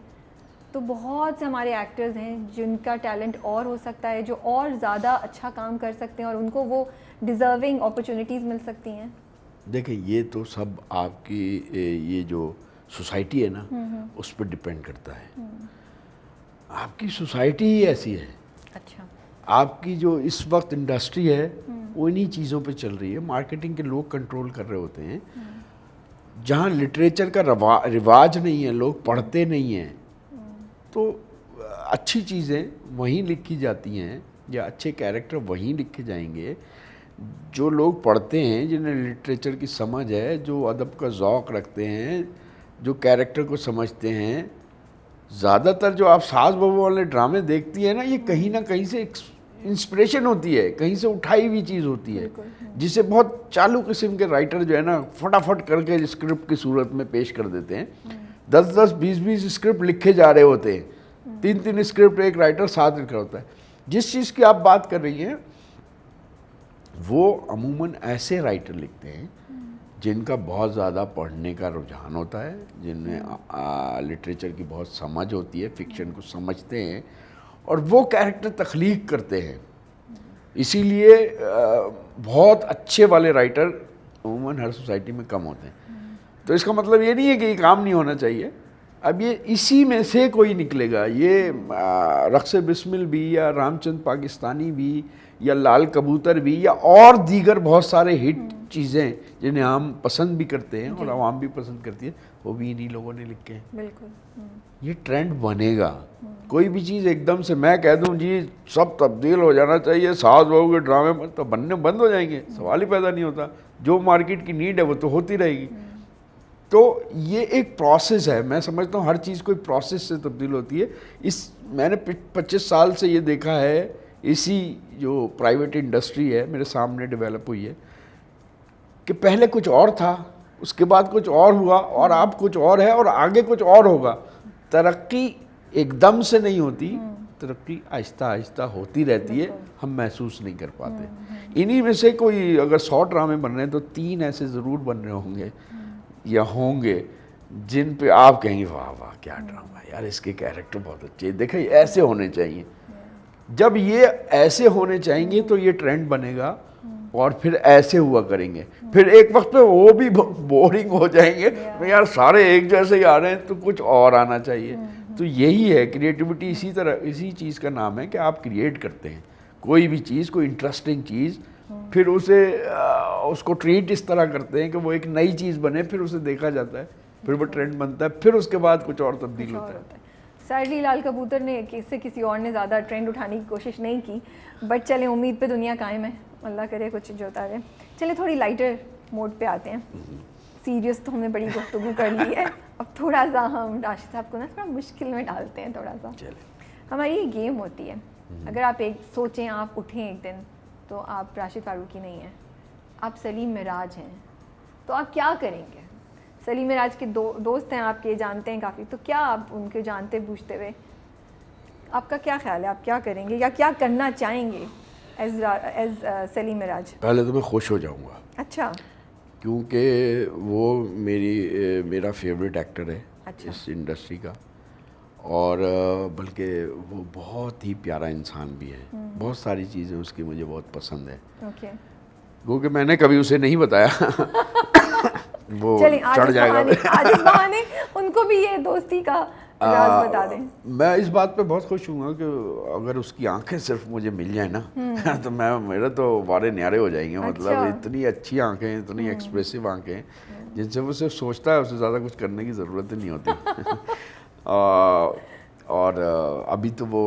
तो बहुत से हमारे एक्टर्स हैं जिनका टैलेंट और हो सकता है, जो और ज़्यादा अच्छा काम कर सकते हैं और उनको वो डिज़र्विंग अपॉर्चुनिटीज़ मिल सकती हैं? देखिए ये तो सब आपकी ये जो सोसाइटी है ना उस पर डिपेंड करता है। आपकी सोसाइटी ही ऐसी है। अच्छा। आपकी जो इस वक्त इंडस्ट्री है वो इन्हीं चीज़ों पे चल रही है, मार्केटिंग के लोग कंट्रोल कर रहे होते हैं। जहाँ लिटरेचर का रिवाज नहीं है, लोग पढ़ते नहीं हैं, तो अच्छी चीज़ें वहीं लिखी जाती हैं या अच्छे कैरेक्टर वहीं लिखे जाएंगे। जो लोग पढ़ते हैं, जिन्हें लिटरेचर की समझ है, जो अदब का ज़ौक़ रखते हैं, जो कैरेक्टर को समझते हैं, ज़्यादातर जो आप सास बहू वाले ड्रामे देखती है ना, ये कहीं ना कहीं से इंस्पिरेशन होती है, कहीं से उठाई हुई चीज़ होती है, जिसे बहुत चालू किस्म के राइटर जो है ना फटाफट करके स्क्रिप्ट की सूरत में पेश कर देते हैं। 10-10, 20-20 स्क्रिप्ट लिखे जा रहे होते हैं, 3-3 स्क्रिप्ट एक राइटर साथ लिखा होता है। जिस चीज़ की आप बात कर रही हैं वो अमूमन ऐसे राइटर लिखते हैं जिनका बहुत ज़्यादा पढ़ने का रुझान होता है, जिनमें लिटरेचर की बहुत समझ होती है, फिक्शन को समझते हैं और वो कैरेक्टर तख्लीक करते हैं। इसीलिए बहुत अच्छे वाले राइटर अमूमन हर सोसाइटी में कम होते हैं। तो इसका मतलब ये नहीं है कि ये काम नहीं होना चाहिए। अब ये इसी में से कोई निकलेगा। ये रक्स बिस्मिल भी या रामचंद्र पाकिस्तानी भी या लाल कबूतर भी या और दीगर बहुत सारे हिट चीज़ें जिन्हें हम पसंद भी करते हैं और आवाम भी पसंद करती है, वो भी इन्हीं लोगों ने लिखे हैं। बिल्कुल। ये ट्रेंड बनेगा। कोई भी चीज़ एकदम से मैं कह दूं जी सब तब्दील हो जाना चाहिए, सास बहू के ड्रामे तो बनने बंद हो जाएंगे, सवाल ही पैदा नहीं होता। जो मार्केट की नीड है वो तो होती रहेगी। तो ये एक प्रोसेस है। मैं समझता हूँ हर चीज़ कोई प्रोसेस से तब्दील होती है। मैंने 25 साल से ये देखा है, इसी जो प्राइवेट इंडस्ट्री है मेरे सामने डेवलप हुई है, कि पहले कुछ और था, उसके बाद कुछ और हुआ और अब कुछ और है और आगे कुछ और होगा। तरक्की एकदम से नहीं होती, तरक्की आहिस्ता आहिस्ता होती रहती है, हम महसूस नहीं कर पाते। इन्हीं में से कोई अगर 100 ड्रामे बन रहे हैं तो 3 ऐसे ज़रूर बन रहे होंगे या होंगे जिन पे आप कहेंगे वाह वाह क्या ड्रामा है यार, इसके कैरेक्टर बहुत अच्छे, देखें ऐसे होने चाहिए। जब ये ऐसे होने चाहिए तो ये ट्रेंड बनेगा और फिर ऐसे हुआ करेंगे। फिर एक वक्त पे वो भी बोरिंग हो जाएंगे, यार सारे एक जैसे ही आ रहे हैं तो कुछ और आना चाहिए। तो यही है क्रिएटिविटी, इसी तरह इसी चीज़ का नाम है कि आप क्रिएट करते हैं कोई भी चीज़, कोई इंटरेस्टिंग चीज़, फिर उसको ट्रीट इस तरह करते हैं कि वो एक नई चीज़ बने, फिर उसे देखा जाता है, फिर वो ट्रेंड बनता है, फिर उसके बाद कुछ और तब्दील होता है। सैडली लाल कबूतर ने किसी और ने ज़्यादा ट्रेंड उठाने की कोशिश नहीं की, बट चले उम्मीद पे दुनिया कायम है, अल्लाह करे कुछ जो होता रहे। चले थोड़ी लाइटर मोड पे आते हैं, सीरियस तो हमने बड़ी गुफ्तगू कर ली है, अब थोड़ा सा हम राशिद साहब को ना थोड़ा मुश्किल में डालते हैं थोड़ा सा। हमारी ये गेम होती है, अगर आप एक सोचें, आप उठें एक दिन तो आप राशिद फारूकी नहीं हैं, आप सलीम मिराज हैं, तो आप क्या करेंगे? सलीम मिराज के दोस्त हैं आपके, जानते हैं काफ़ी, तो क्या आप उनके जानते बूझते हुए आपका क्या ख्याल है, आप क्या करेंगे या क्या करना चाहेंगे एज सलीम मिराज? पहले तो मैं खुश हो जाऊंगा। अच्छा। क्योंकि वो मेरा फेवरेट एक्टर है। अच्छा। इस इंडस्ट्री का, और बल्कि वो बहुत ही प्यारा इंसान भी है। बहुत सारी चीज़ें उसकी मुझे बहुत पसंद है। ओके। क्योंकि मैंने कभी उसे नहीं बताया वो चढ़ जाएगा। आज इस बहाने उनको भी ये दोस्ती का राज बता दें। मैं इस बात पे बहुत खुश हूँ कि अगर उसकी आंखें सिर्फ मुझे मिल जाए ना तो मेरे तो वारे न्यारे हो जाएंगे। अच्छा। मतलब इतनी अच्छी आंखें, इतनी एक्सप्रेसिव आंखें, जिनसे वो सिर्फ सोचता है, उससे ज़्यादा कुछ करने की ज़रूरत ही नहीं होती। और अभी तो वो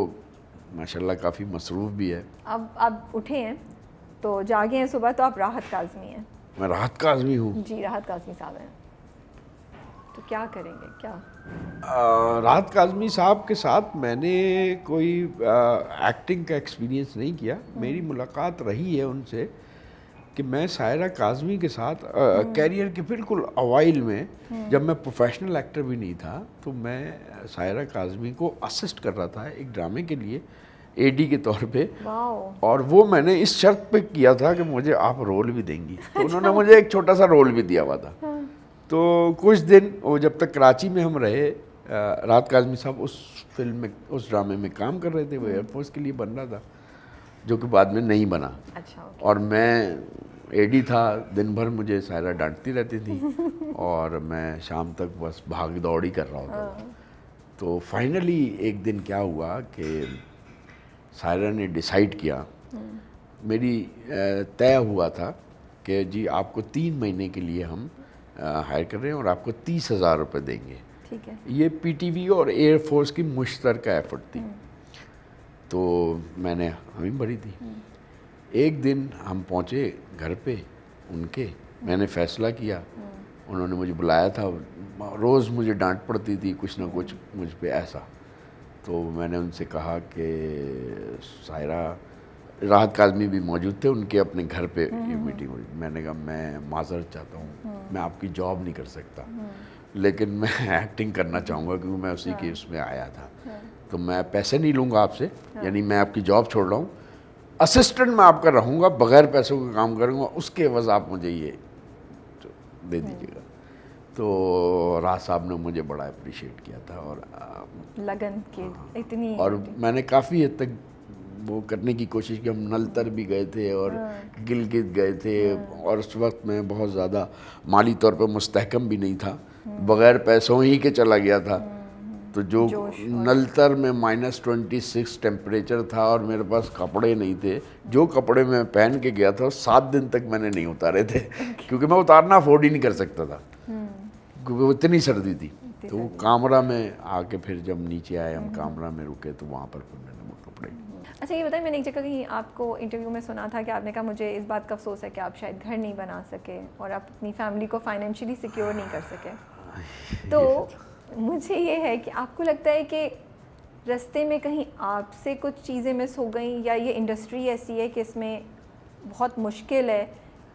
माशाल्लाह काफ़ी मसरूफ़ भी है। अब आप उठे हैं तो जागे हैं सुबह, तो आप राहत काज़मी हैं। मैं राहत काज़मी हूँ जी, राहत काज़मी साहब हैं, तो क्या करेंगे? क्या राहत काज़मी साहब के साथ मैंने कोई एक्टिंग का एक्सपीरियंस नहीं किया। मेरी मुलाकात रही है उनसे कि मैं सायरा काज़मी के साथ कैरियर के बिल्कुल अवाइल में, जब मैं प्रोफेशनल एक्टर भी नहीं था, तो मैं सायरा काज़मी को असिस्ट कर रहा था एक ड्रामे के लिए एडी के तौर पे। और वो मैंने इस शर्त पे किया था कि मुझे आप रोल भी देंगी। तो उन्होंने मुझे एक छोटा सा रोल भी दिया हुआ था। तो कुछ दिन वो जब तक कराची में हम रहे, राहत काज़मी साहब उस फिल्म में, उस ड्रामे में काम कर रहे थे। वो एयरफोर्स के लिए बन रहा था, जो कि बाद में नहीं बना। अच्छा। और मैं एडी था, दिन भर मुझे सायरा डांटती रहती थी और मैं शाम तक बस भाग दौड़ी कर रहा होता था। तो फाइनली एक दिन क्या हुआ कि सायरा ने डिसाइड किया, मेरी तय हुआ था कि जी आपको 3 महीने के लिए हम हायर कर रहे हैं और आपको 30,000 रुपये देंगे। ठीक है। ये पीटीवी और एयरफोर्स की मुश्तरका एफर्ट थी। तो मैंने हमी भरी थी। एक दिन हम पहुँचे घर पे उनके, मैंने फ़ैसला किया, उन्होंने मुझे बुलाया था। रोज़ मुझे डांट पड़ती थी कुछ ना कुछ मुझ पे ऐसा। तो मैंने उनसे कहा कि सायरा, राहत काज़मी भी मौजूद थे उनके अपने घर पे ये मीटिंग हुई। मैंने कहा मैं माज़रत चाहता हूँ, मैं आपकी जॉब नहीं कर सकता, लेकिन मैं एक्टिंग करना चाहूँगा क्योंकि मैं उसी के उसमें आया था। तो मैं पैसे नहीं लूँगा आपसे, यानी मैं आपकी जॉब छोड़ रहा हूँ, असिस्टेंट मैं आपका रहूँगा, बगैर पैसों का काम करूँगा, उसके एवज़ आप मुझे ये दे दीजिएगा। तो राज साहब ने मुझे बड़ा अप्रिशिएट किया था और लगन के इतनी, और मैंने काफ़ी हद तक वो करने की कोशिश की। हम नलतर भी गए थे और गिलगित गए थे, और उस वक्त मैं बहुत ज़्यादा माली तौर पर मुस्तहकम भी नहीं था, बग़ैर पैसों ही के चला गया था। तो जो नलतर में -26 टेम्परेचर था और मेरे पास कपड़े नहीं थे, जो कपड़े मैं पहन के गया था 7 दिन तक मैंने नहीं उतारे थे क्योंकि मैं उतारना अफोर्ड ही नहीं कर सकता था, क्योंकि वो इतनी सर्दी थी। तो वो कामरा में आके फिर जब नीचे आए, हम कामरा में रुके, तो वहाँ पर फिर मैंने वो कपड़े। अच्छा ये बताइए, मैंने एक जगह कहीं आपको इंटरव्यू में सुना था कि आपने कहा मुझे इस बात का अफसोस है कि आप शायद घर नहीं बना सके और आप अपनी फैमिली को फाइनेंशियली सिक्योर नहीं कर सके। तो मुझे ये है कि आपको लगता है कि रास्ते में कहीं आपसे कुछ चीज़ें मिस हो गई, या ये इंडस्ट्री ऐसी है कि इसमें बहुत मुश्किल है,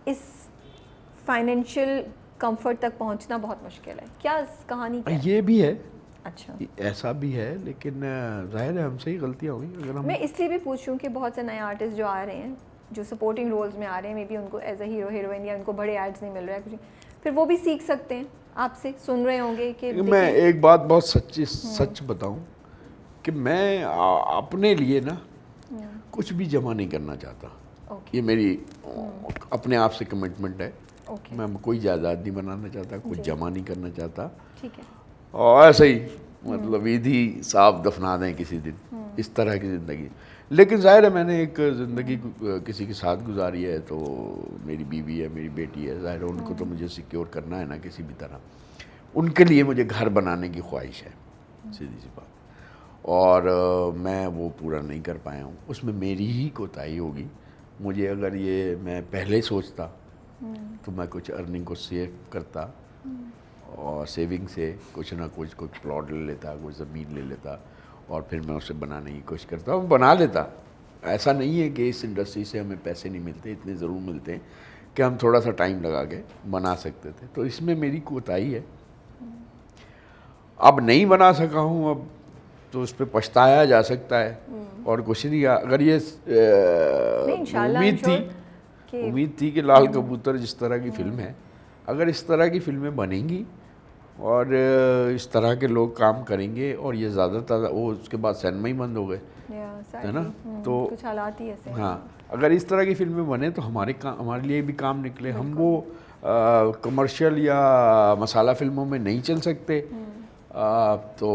इस फाइनेंशियल कंफर्ट तक पहुंचना बहुत मुश्किल है? क्या इस कहानी क्या है? ये भी है। अच्छा, ऐसा भी है, लेकिन जाहिर है हमसे ही गलतियाँ हुई। अगर हम, मैं इसलिए भी पूछ रही हूँ कि बहुत से नए आर्टिस्ट जो आ रहे हैं, जो सपोर्टिंग रोल्स में आ रहे हैं, मे बी उनको एज अ हीरो हीरोइन या उनको बड़े एड्स नहीं मिल रहा है कुछ, फिर वो भी सीख सकते हैं आपसे, सुन रहे होंगे कि मैं एक बात बहुत सच बताऊं कि मैं अपने लिए ना कुछ भी जमा नहीं करना चाहता। ये मेरी अपने आप से कमिटमेंट है। मैं कोई जायदाद नहीं बनाना चाहता, कुछ जमा नहीं करना चाहता। ठीक है। और ऐसे ही मतलब ईद ही साफ दफना दें किसी दिन, इस तरह की ज़िंदगी। लेकिन ज़ाहिर है मैंने एक ज़िंदगी किसी के साथ गुजारी है, तो मेरी बीवी है, मेरी बेटी है, ज़ाहिर है उनको तो मुझे सिक्योर करना है ना किसी भी तरह। उनके लिए मुझे घर बनाने की ख्वाहिश है, सीधी सी बात। और मैं वो पूरा नहीं कर पाया हूँ। उसमें मेरी ही कोताही होगी। मुझे अगर ये मैं पहले सोचता तो मैं कुछ अर्निंग को सेव करता और सेविंग से कुछ ना कुछ प्लॉट ले लेता, कुछ ज़मीन ले लेता और फिर मैं उसे बनाने की कोशिश करता और बना लेता। ऐसा नहीं है कि इस इंडस्ट्री से हमें पैसे नहीं मिलते, इतने ज़रूर मिलते हैं कि हम थोड़ा सा टाइम लगा के बना सकते थे। तो इसमें मेरी कोताही है। अब नहीं बना सका हूँ, अब तो उस पर पछताया जा सकता है और कुछ नहीं। अगर ये उम्मीद थी कि लाल कबूतर जिस तरह की फिल्म है, अगर इस तरह की फिल्में बनेंगी और इस तरह के लोग काम करेंगे और ये ज़्यादातर वो उसके बाद सिनेमा ही बंद हो गए, है ना। तो कुछ हालात ही ऐसे। हाँ, अगर इस तरह की फिल्में बने तो हमारे लिए भी काम निकले। हम वो कमर्शियल या मसाला फिल्मों में नहीं चल सकते, तो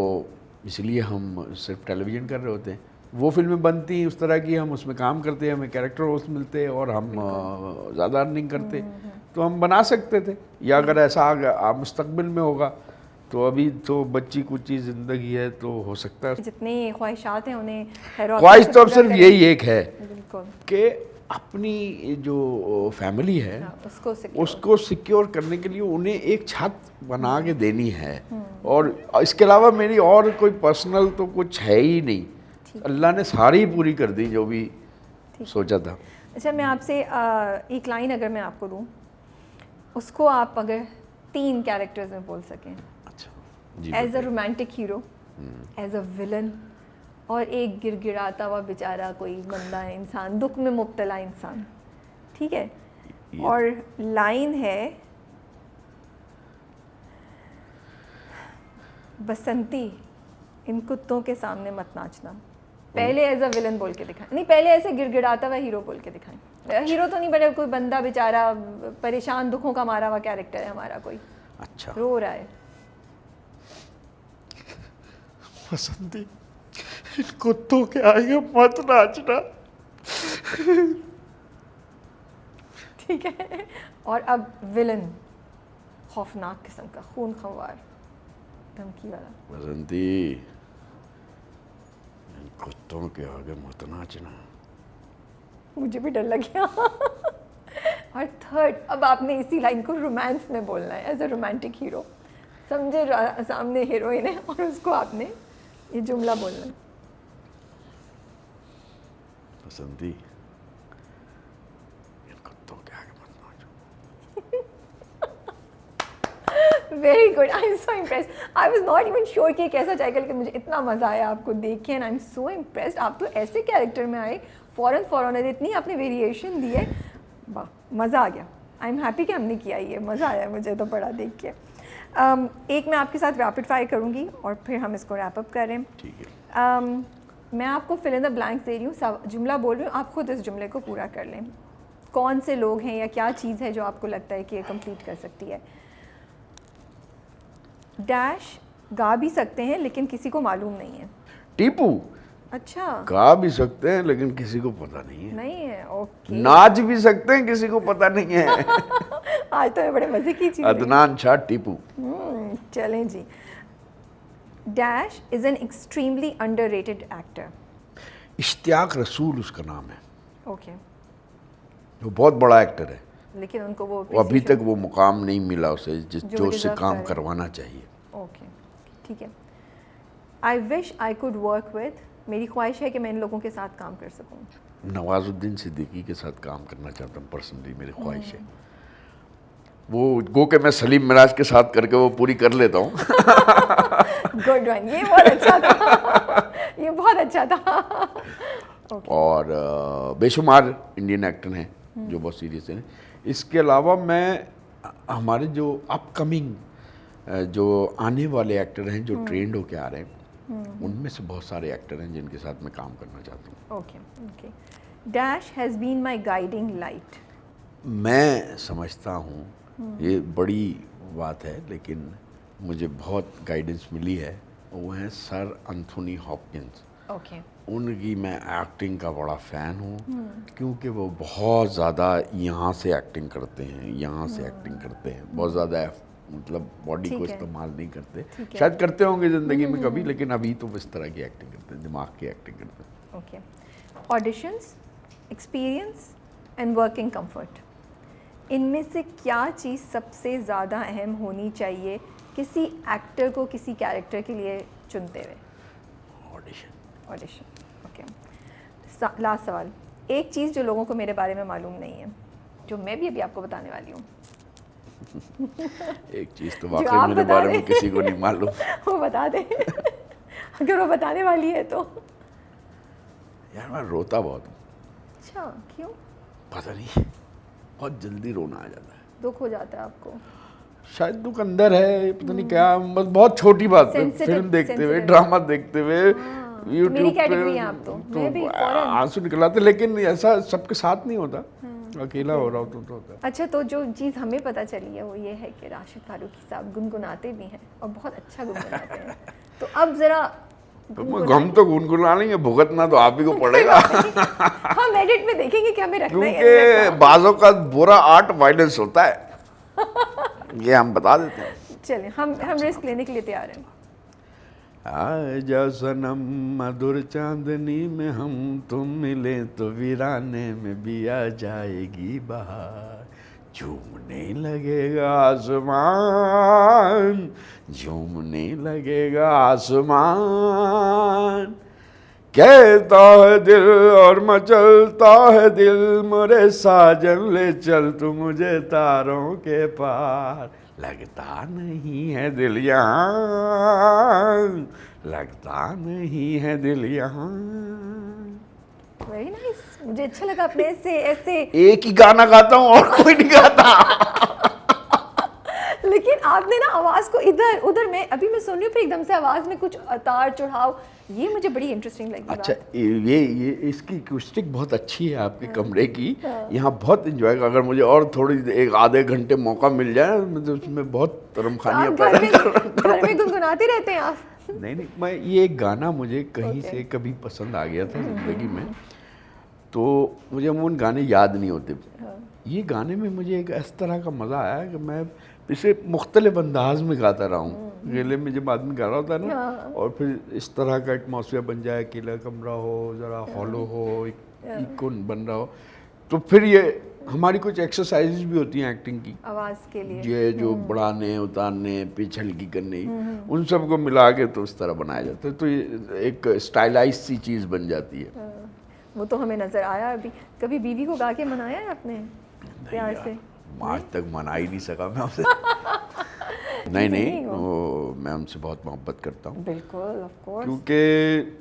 इसलिए हम सिर्फ टेलीविज़न कर रहे होते हैं। वो फिल्में बनती उस तरह की, हम उसमें काम करते, हमें कैरेक्टर रोल्स मिलते और हम ज़्यादा अर्निंग करते, तो हम बना सकते थे। या अगर ऐसा मुस्तकबिल में होगा तो अभी तो बच्ची कुची ज़िंदगी है, तो हो सकता है। जितनी ख्वाहिशात हैं उन्हें ख्वाहिश तो अब सिर्फ यही एक है बिल्कुल कि अपनी जो फैमिली है उसको सिक्योर करने के लिए उन्हें एक छत बना के देनी है। और इसके अलावा मेरी और कोई पर्सनल तो कुछ है ही नहीं। अल्लाह ने सारी पूरी कर दी जो भी सोचा था। अच्छा, मैं आपसे एक लाइन अगर मैं आपको दूं, उसको आप अगर 3 कैरेक्टर्स में बोल सकें, as a romantic hero, as a villain और एक गिड़गिड़ाता हुआ बेचारा कोई बंदा इंसान, दुख में मुब्तला इंसान, ठीक है। और लाइन है, बसंती इन कुत्तों के सामने मत नाचना। पहले एज अ विलन बोल के दिखाएं, नहीं पहले ऐसे गिड़गिड़ाता हुआ हीरो बोल के दिखाएं। हीरो तो नहीं बने, कोई बंदा बेचारा परेशान दुखों का मारा हुआ कैरेक्टर है हमारा, कोई अच्छा रो रहा है। बसंती कुत्तों के आगे मत नाचना। ठीक है। और अब विलन, खौफनाक किस्म का, खून खंवार, धमकी वाला। बसंती कुत्तों के आगे मत नाचना। मुझे भी डर लग गया। और थर्ड, अब आपने इसी लाइन को रोमांस में बोलना है, एज अ रोमांटिक हीरो। समझे, सामने हीरोइन है और उसको आपने ये जुमला बोलना है। बसंती इन कुत्तों के आगे मत नाचो। Very good, I am so impressed. I was not even sure कि कैसा जाएगा, लेकिन मुझे इतना मज़ा आया आपको देख के and I am so impressed. आप तो ऐसे कैरेक्टर में आए, फ़ौरन इतनी आपने वेरिएशन दी है, वाह मज़ा आ गया। आई एम हैप्पी कि हमने किया ये, मज़ा आया मुझे तो बड़ा देख के। एक मैं आपके साथ रैपिड फायर करूँगी और फिर हम इसको रैप अप करें। ठीक है। मैं आपको फिल इन द ब्लैंक्स दे रही हूँ, जुमला बोल रही हूँ, आप खुद इस जुमले को पूरा कर लें। कौन से लोग हैं या क्या चीज़ है जो आपको लगता है कि ये कंप्लीट कर सकती है। डैश गा भी सकते हैं लेकिन किसी को मालूम नहीं है। टीपू। अच्छा, गा भी सकते हैं लेकिन किसी को पता नहीं है। नहीं है, ओके। नाच भी सकते हैं, किसी को पता नहीं है। आज तो बड़े मज़े की चीज़। अदनान शाह टीपू। चलें जी। Dash is an extremely underrated actor. Ishtiaq Rasool उसका नाम है। ओके। वो बहुत बड़ा एक्टर है, लेकिन उनको वो अभी तक वो मुकाम नहीं मिला उसे जो उससे काम कर करवाना चाहिए। ओके, ठीक है। I wish I could work with, मेरी ख्वाहिश है कि मैं इन लोगों के साथ काम कर सकूं। नवाजुद्दीन सिद्दीकी के साथ काम करना चाहता हूँ पर्सनली, मेरी ख्वाहिश है। वो गो के मैं सलीम मिराज के साथ करके वो पूरी कर लेता हूँ। गुड वन, ये बहुत अच्छा था। ये बहुत अच्छा था। और बेशुमार इंडियन एक्टर हैं जो बहुत सीरियस हैं। इसके अलावा मैं हमारे जो अपकमिंग जो आने वाले एक्टर हैं जो ट्रेंड होके आ रहे हैं, उनमें से बहुत सारे एक्टर हैं जिनके साथ मैं काम करना चाहता हूँ। Okay okay. Dash has been my guiding light. मैं समझता हूँ ये बड़ी बात है लेकिन मुझे बहुत गाइडेंस मिली है, वो हैं सर एंथोनी हॉपकिंस। ओके। उनकी मैं एक्टिंग का बड़ा फ़ैन हूँ क्योंकि वो बहुत ज़्यादा यहाँ से एक्टिंग करते हैं, यहाँ से एक्टिंग करते हैं, बहुत ज़्यादा मतलब बॉडी को ठीक है। इस्तेमाल नहीं करते। ठीक है। शायद करते होंगे ज़िंदगी में कभी, लेकिन अभी तो इस तरह की एक्टिंग करते हैं, दिमाग की एक्टिंग करते हैं। Okay. Auditions, experience and working comfort, इनमें से क्या चीज़ सबसे ज़्यादा अहम होनी चाहिए किसी एक्टर को किसी कैरेक्टर के लिए चुनते हुए? ऑडिशन। ओके। लास्ट सवाल, एक चीज़ जो लोगों को मेरे बारे में मालूम नहीं है, जो मैं भी अभी आपको बताने वाली हूँ। एक चीज़ तो जो वाकई आप मेरे बता बारे रहे में किसी को नहीं मालूम। वो बता दें। अगर वो बताने वाली है तो। यार मैं रोता बहुत हूँ, अच्छा, क्यों? पता नहीं, बहुत जल्दी रोना आ जाता है। दुख हो जाता है आपको? शायद दुख अंदर है, पता नहीं क्या, बस बहुत छोटी बात है। Sensitive- फिल्म देखते हुए, sensitive। ड्रामा देखते हुए, तो यूट्यूब मेरी पे कैटेगरी है आप तो। मैं भी फौरन। आंसू निकल आते, लेकिन ऐसा सबके साथ नहीं होता। अकेला हो रहा हो तो होता है। अच्छा, तो जो चीज़ हमें पता चली है वो ये है कि राशिद फारूकी साहब गुनगुनाते भी हैं और बहुत अच्छा गुनगुनाते हैं। तो अब ज़रा हम तो गुनगुना लेंगे, भुगतना तो आप ही को पड़ेगा। हम एडिट में देखेंगे कि हमें रखना है या नहीं क्योंकि रखना। बाजों का बुरा आर्ट वायलेंस होता है, ये हम बता देते हैं। चलिए, हम रिस्क लेने के लिए तैयार हैं। आजा सनम मधुर चांदनी में हम तुम मिले तो वीराने में भी आ जाएगी बहार, झूमने लगेगा आसमान, झूमने लगेगा आसमान, कहता है दिल और मचलता है दिल, मोरे साजन ले चल तू मुझे तारों के पार, लगता नहीं है दिल यहाँ, लगता नहीं है दिल यहाँ। वेरी नाइस, मुझे अच्छा लगा आपने ऐसे एक ही गाना गाता हूँ और कोई नहीं गाता। लेकिन आपने ना आवाज़ को इधर उधर, मैं सुन रही हूँ, फिर एकदम से आवाज़ में कुछ उतार चढ़ाव, ये मुझे बड़ी इंटरेस्टिंग लगी। अच्छा, बात। ये इसकी एक्यूस्टिक बहुत अच्छी है आपके कमरे की। यहाँ बहुत इंजॉय, अगर मुझे और थोड़ी एक आधे घंटे मौका मिल जाए तो उसमें बहुत रमखानियाँ आप पैदा घर में गुनगुनाते रहते हैं आप? नहीं, मैं ये गाना मुझे कहीं से कभी पसंद आ गया था ज़िंदगी में, तो मुझे अमूमन गाने याद नहीं होते। ये गाने में मुझे एक इस तरह का मज़ा आया कि मैं इसे मुख्तलिफ अंदाज में गाता रहा हूँ। गले में जब आदमी गा रहा होता है ना, और फिर इस तरह का एटमॉस्फेयर बन जाए, अकेला कमरा हो, ज़रा हॉलो हो, एक इको बन रहा हो, तो फिर ये हमारी कुछ एक्सरसाइजेज भी होती हैं एक्टिंग की, आवाज़ के लिए, ये जो बढ़ाने उतारने पिच हल्की करने, उन सबको मिला के तो इस तरह बनाया जाता है, तो ये एक स्टाइलाइज सी चीज़ बन जाती है। वो तो हमें नज़र आया। अभी कभी बीवी को गा के मनाया है आपने प्यार से? आज तक मना ही नहीं सका मैं आपसे। नहीं, वो मैं उनसे बहुत मोहब्बत करता हूँ। बिल्कुल, ऑफ कोर्स। क्योंकि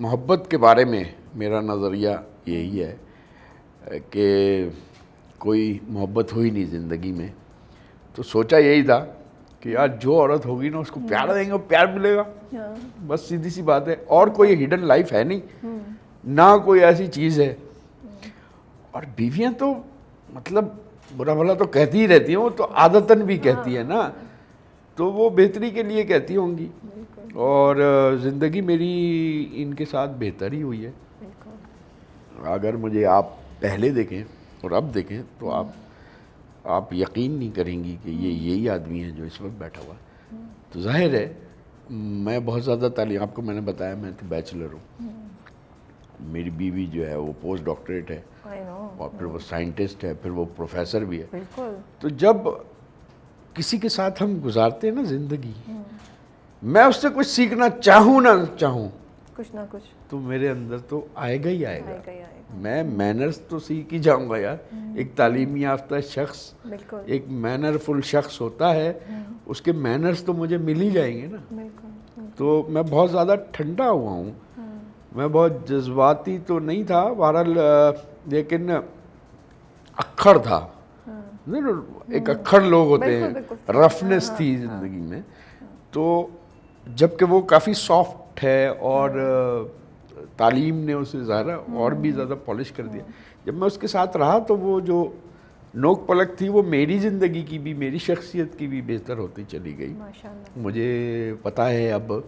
मोहब्बत के बारे में मेरा नज़रिया यही है कि कोई मोहब्बत हुई नहीं ज़िंदगी में, तो सोचा यही था कि यार जो औरत होगी ना उसको प्यार देंगे, वो प्यार मिलेगा। बस सीधी सी बात है, और कोई हिडन लाइफ है नहीं, ना कोई ऐसी चीज़ है। और बीवियाँ तो मतलब बुरा भला तो कहती ही रहती हैं, वो तो आदतन भी कहती है ना, तो वो बेहतरी के लिए कहती होंगी, और ज़िंदगी मेरी इनके साथ बेहतर ही हुई है। अगर मुझे आप पहले देखें और अब देखें तो आप यकीन नहीं करेंगी कि ये यही आदमी है जो इस वक्त बैठा हुआ है। तो जाहिर है मैं बहुत ज़्यादा तालीम, आपको मैंने बताया मैं तो बैचलर हूँ, मेरी बीवी जो है वो पोस्ट डॉक्टरेट है, और फिर वो साइंटिस्ट है, फिर वो प्रोफेसर भी है। बिल्कुल। तो जब किसी के साथ हम गुजारते हैं ना ज़िंदगी, मैं उससे कुछ सीखना चाहूँ ना चाहूँ, कुछ ना कुछ तो मेरे अंदर तो आएगा ही आएगा। आएगा ही आएगा। मैं मैनर्स तो सीख ही जाऊँगा यार। एक तालीमी याफ्ता शख्स, बिल्कुल, एक मैनरफुल शख्स होता है, उसके मैनर्स तो मुझे मिल ही जाएंगे ना। बिल्कुल। तो मैं बहुत ज़्यादा ठंडा हुआ हूँ, मैं बहुत जज्बाती तो नहीं था बहरहाल, लेकिन अक्खड़ था। एक अक्खड़ लोग होते हैं, रफनेस थी ज़िंदगी में। तो जबकि वो काफ़ी सॉफ्ट है और तालीम ने उसे ज़्यादा और भी ज़्यादा पॉलिश कर दिया। जब मैं उसके साथ रहा तो वो जो नोक पलक थी वो मेरी ज़िंदगी की भी, मेरी शख्सियत की भी बेहतर होती चली गई। माशाल्लाह। मुझे पता है अब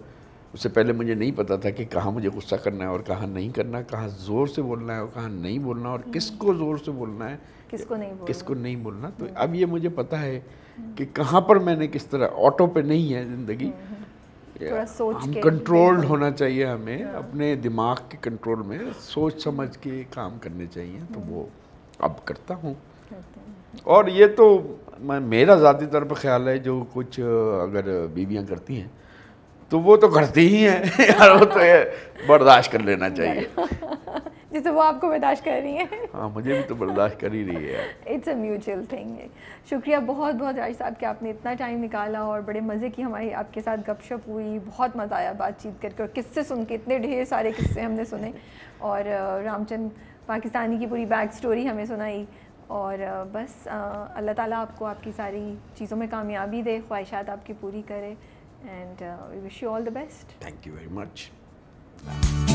उससे पहले मुझे नहीं पता था कि कहाँ मुझे गुस्सा करना है और कहाँ नहीं करना, कहाँ ज़ोर से बोलना है और कहाँ नहीं बोलना, और किसको ज़ोर से बोलना है, किसको नहीं बोलना। तो अब ये मुझे पता है कि कहाँ पर मैंने किस तरह, ऑटो पे नहीं है ज़िंदगी, थोड़ा सोच हम के कंट्रोल्ड होना चाहिए, हमें अपने दिमाग के कंट्रोल में सोच समझ के काम करने चाहिए। तो वो अब करता हूँ। और ये तो मेरा ज़ाती तौर पर ख्याल है, जो कुछ अगर बीवियाँ करती हैं तो वो तो करती ही हैं यार, वो तो ये बर्दाश्त कर लेना चाहिए। जैसे वो आपको बर्दाश्त कर रही है। हाँ, मुझे भी तो बर्दाश्त कर ही रही है। It's a mutual thing. शुक्रिया बहुत बहुत राज साहब कि आपने इतना टाइम निकाला और बड़े मज़े की हमारी आपके साथ गपशप हुई। बहुत मज़ा आया बातचीत करके, और किस्से सुन के, इतने ढेर सारे किस्से हमने सुने, और रामचंद पाकिस्तानी की पूरी बैक स्टोरी हमें सुनाई। और बस अल्लाह ताला आपको आपकी सारी चीज़ों में कामयाबी दे, ख्वाहिशात आपकी पूरी करे, and we wish you all the best. Thank you very much.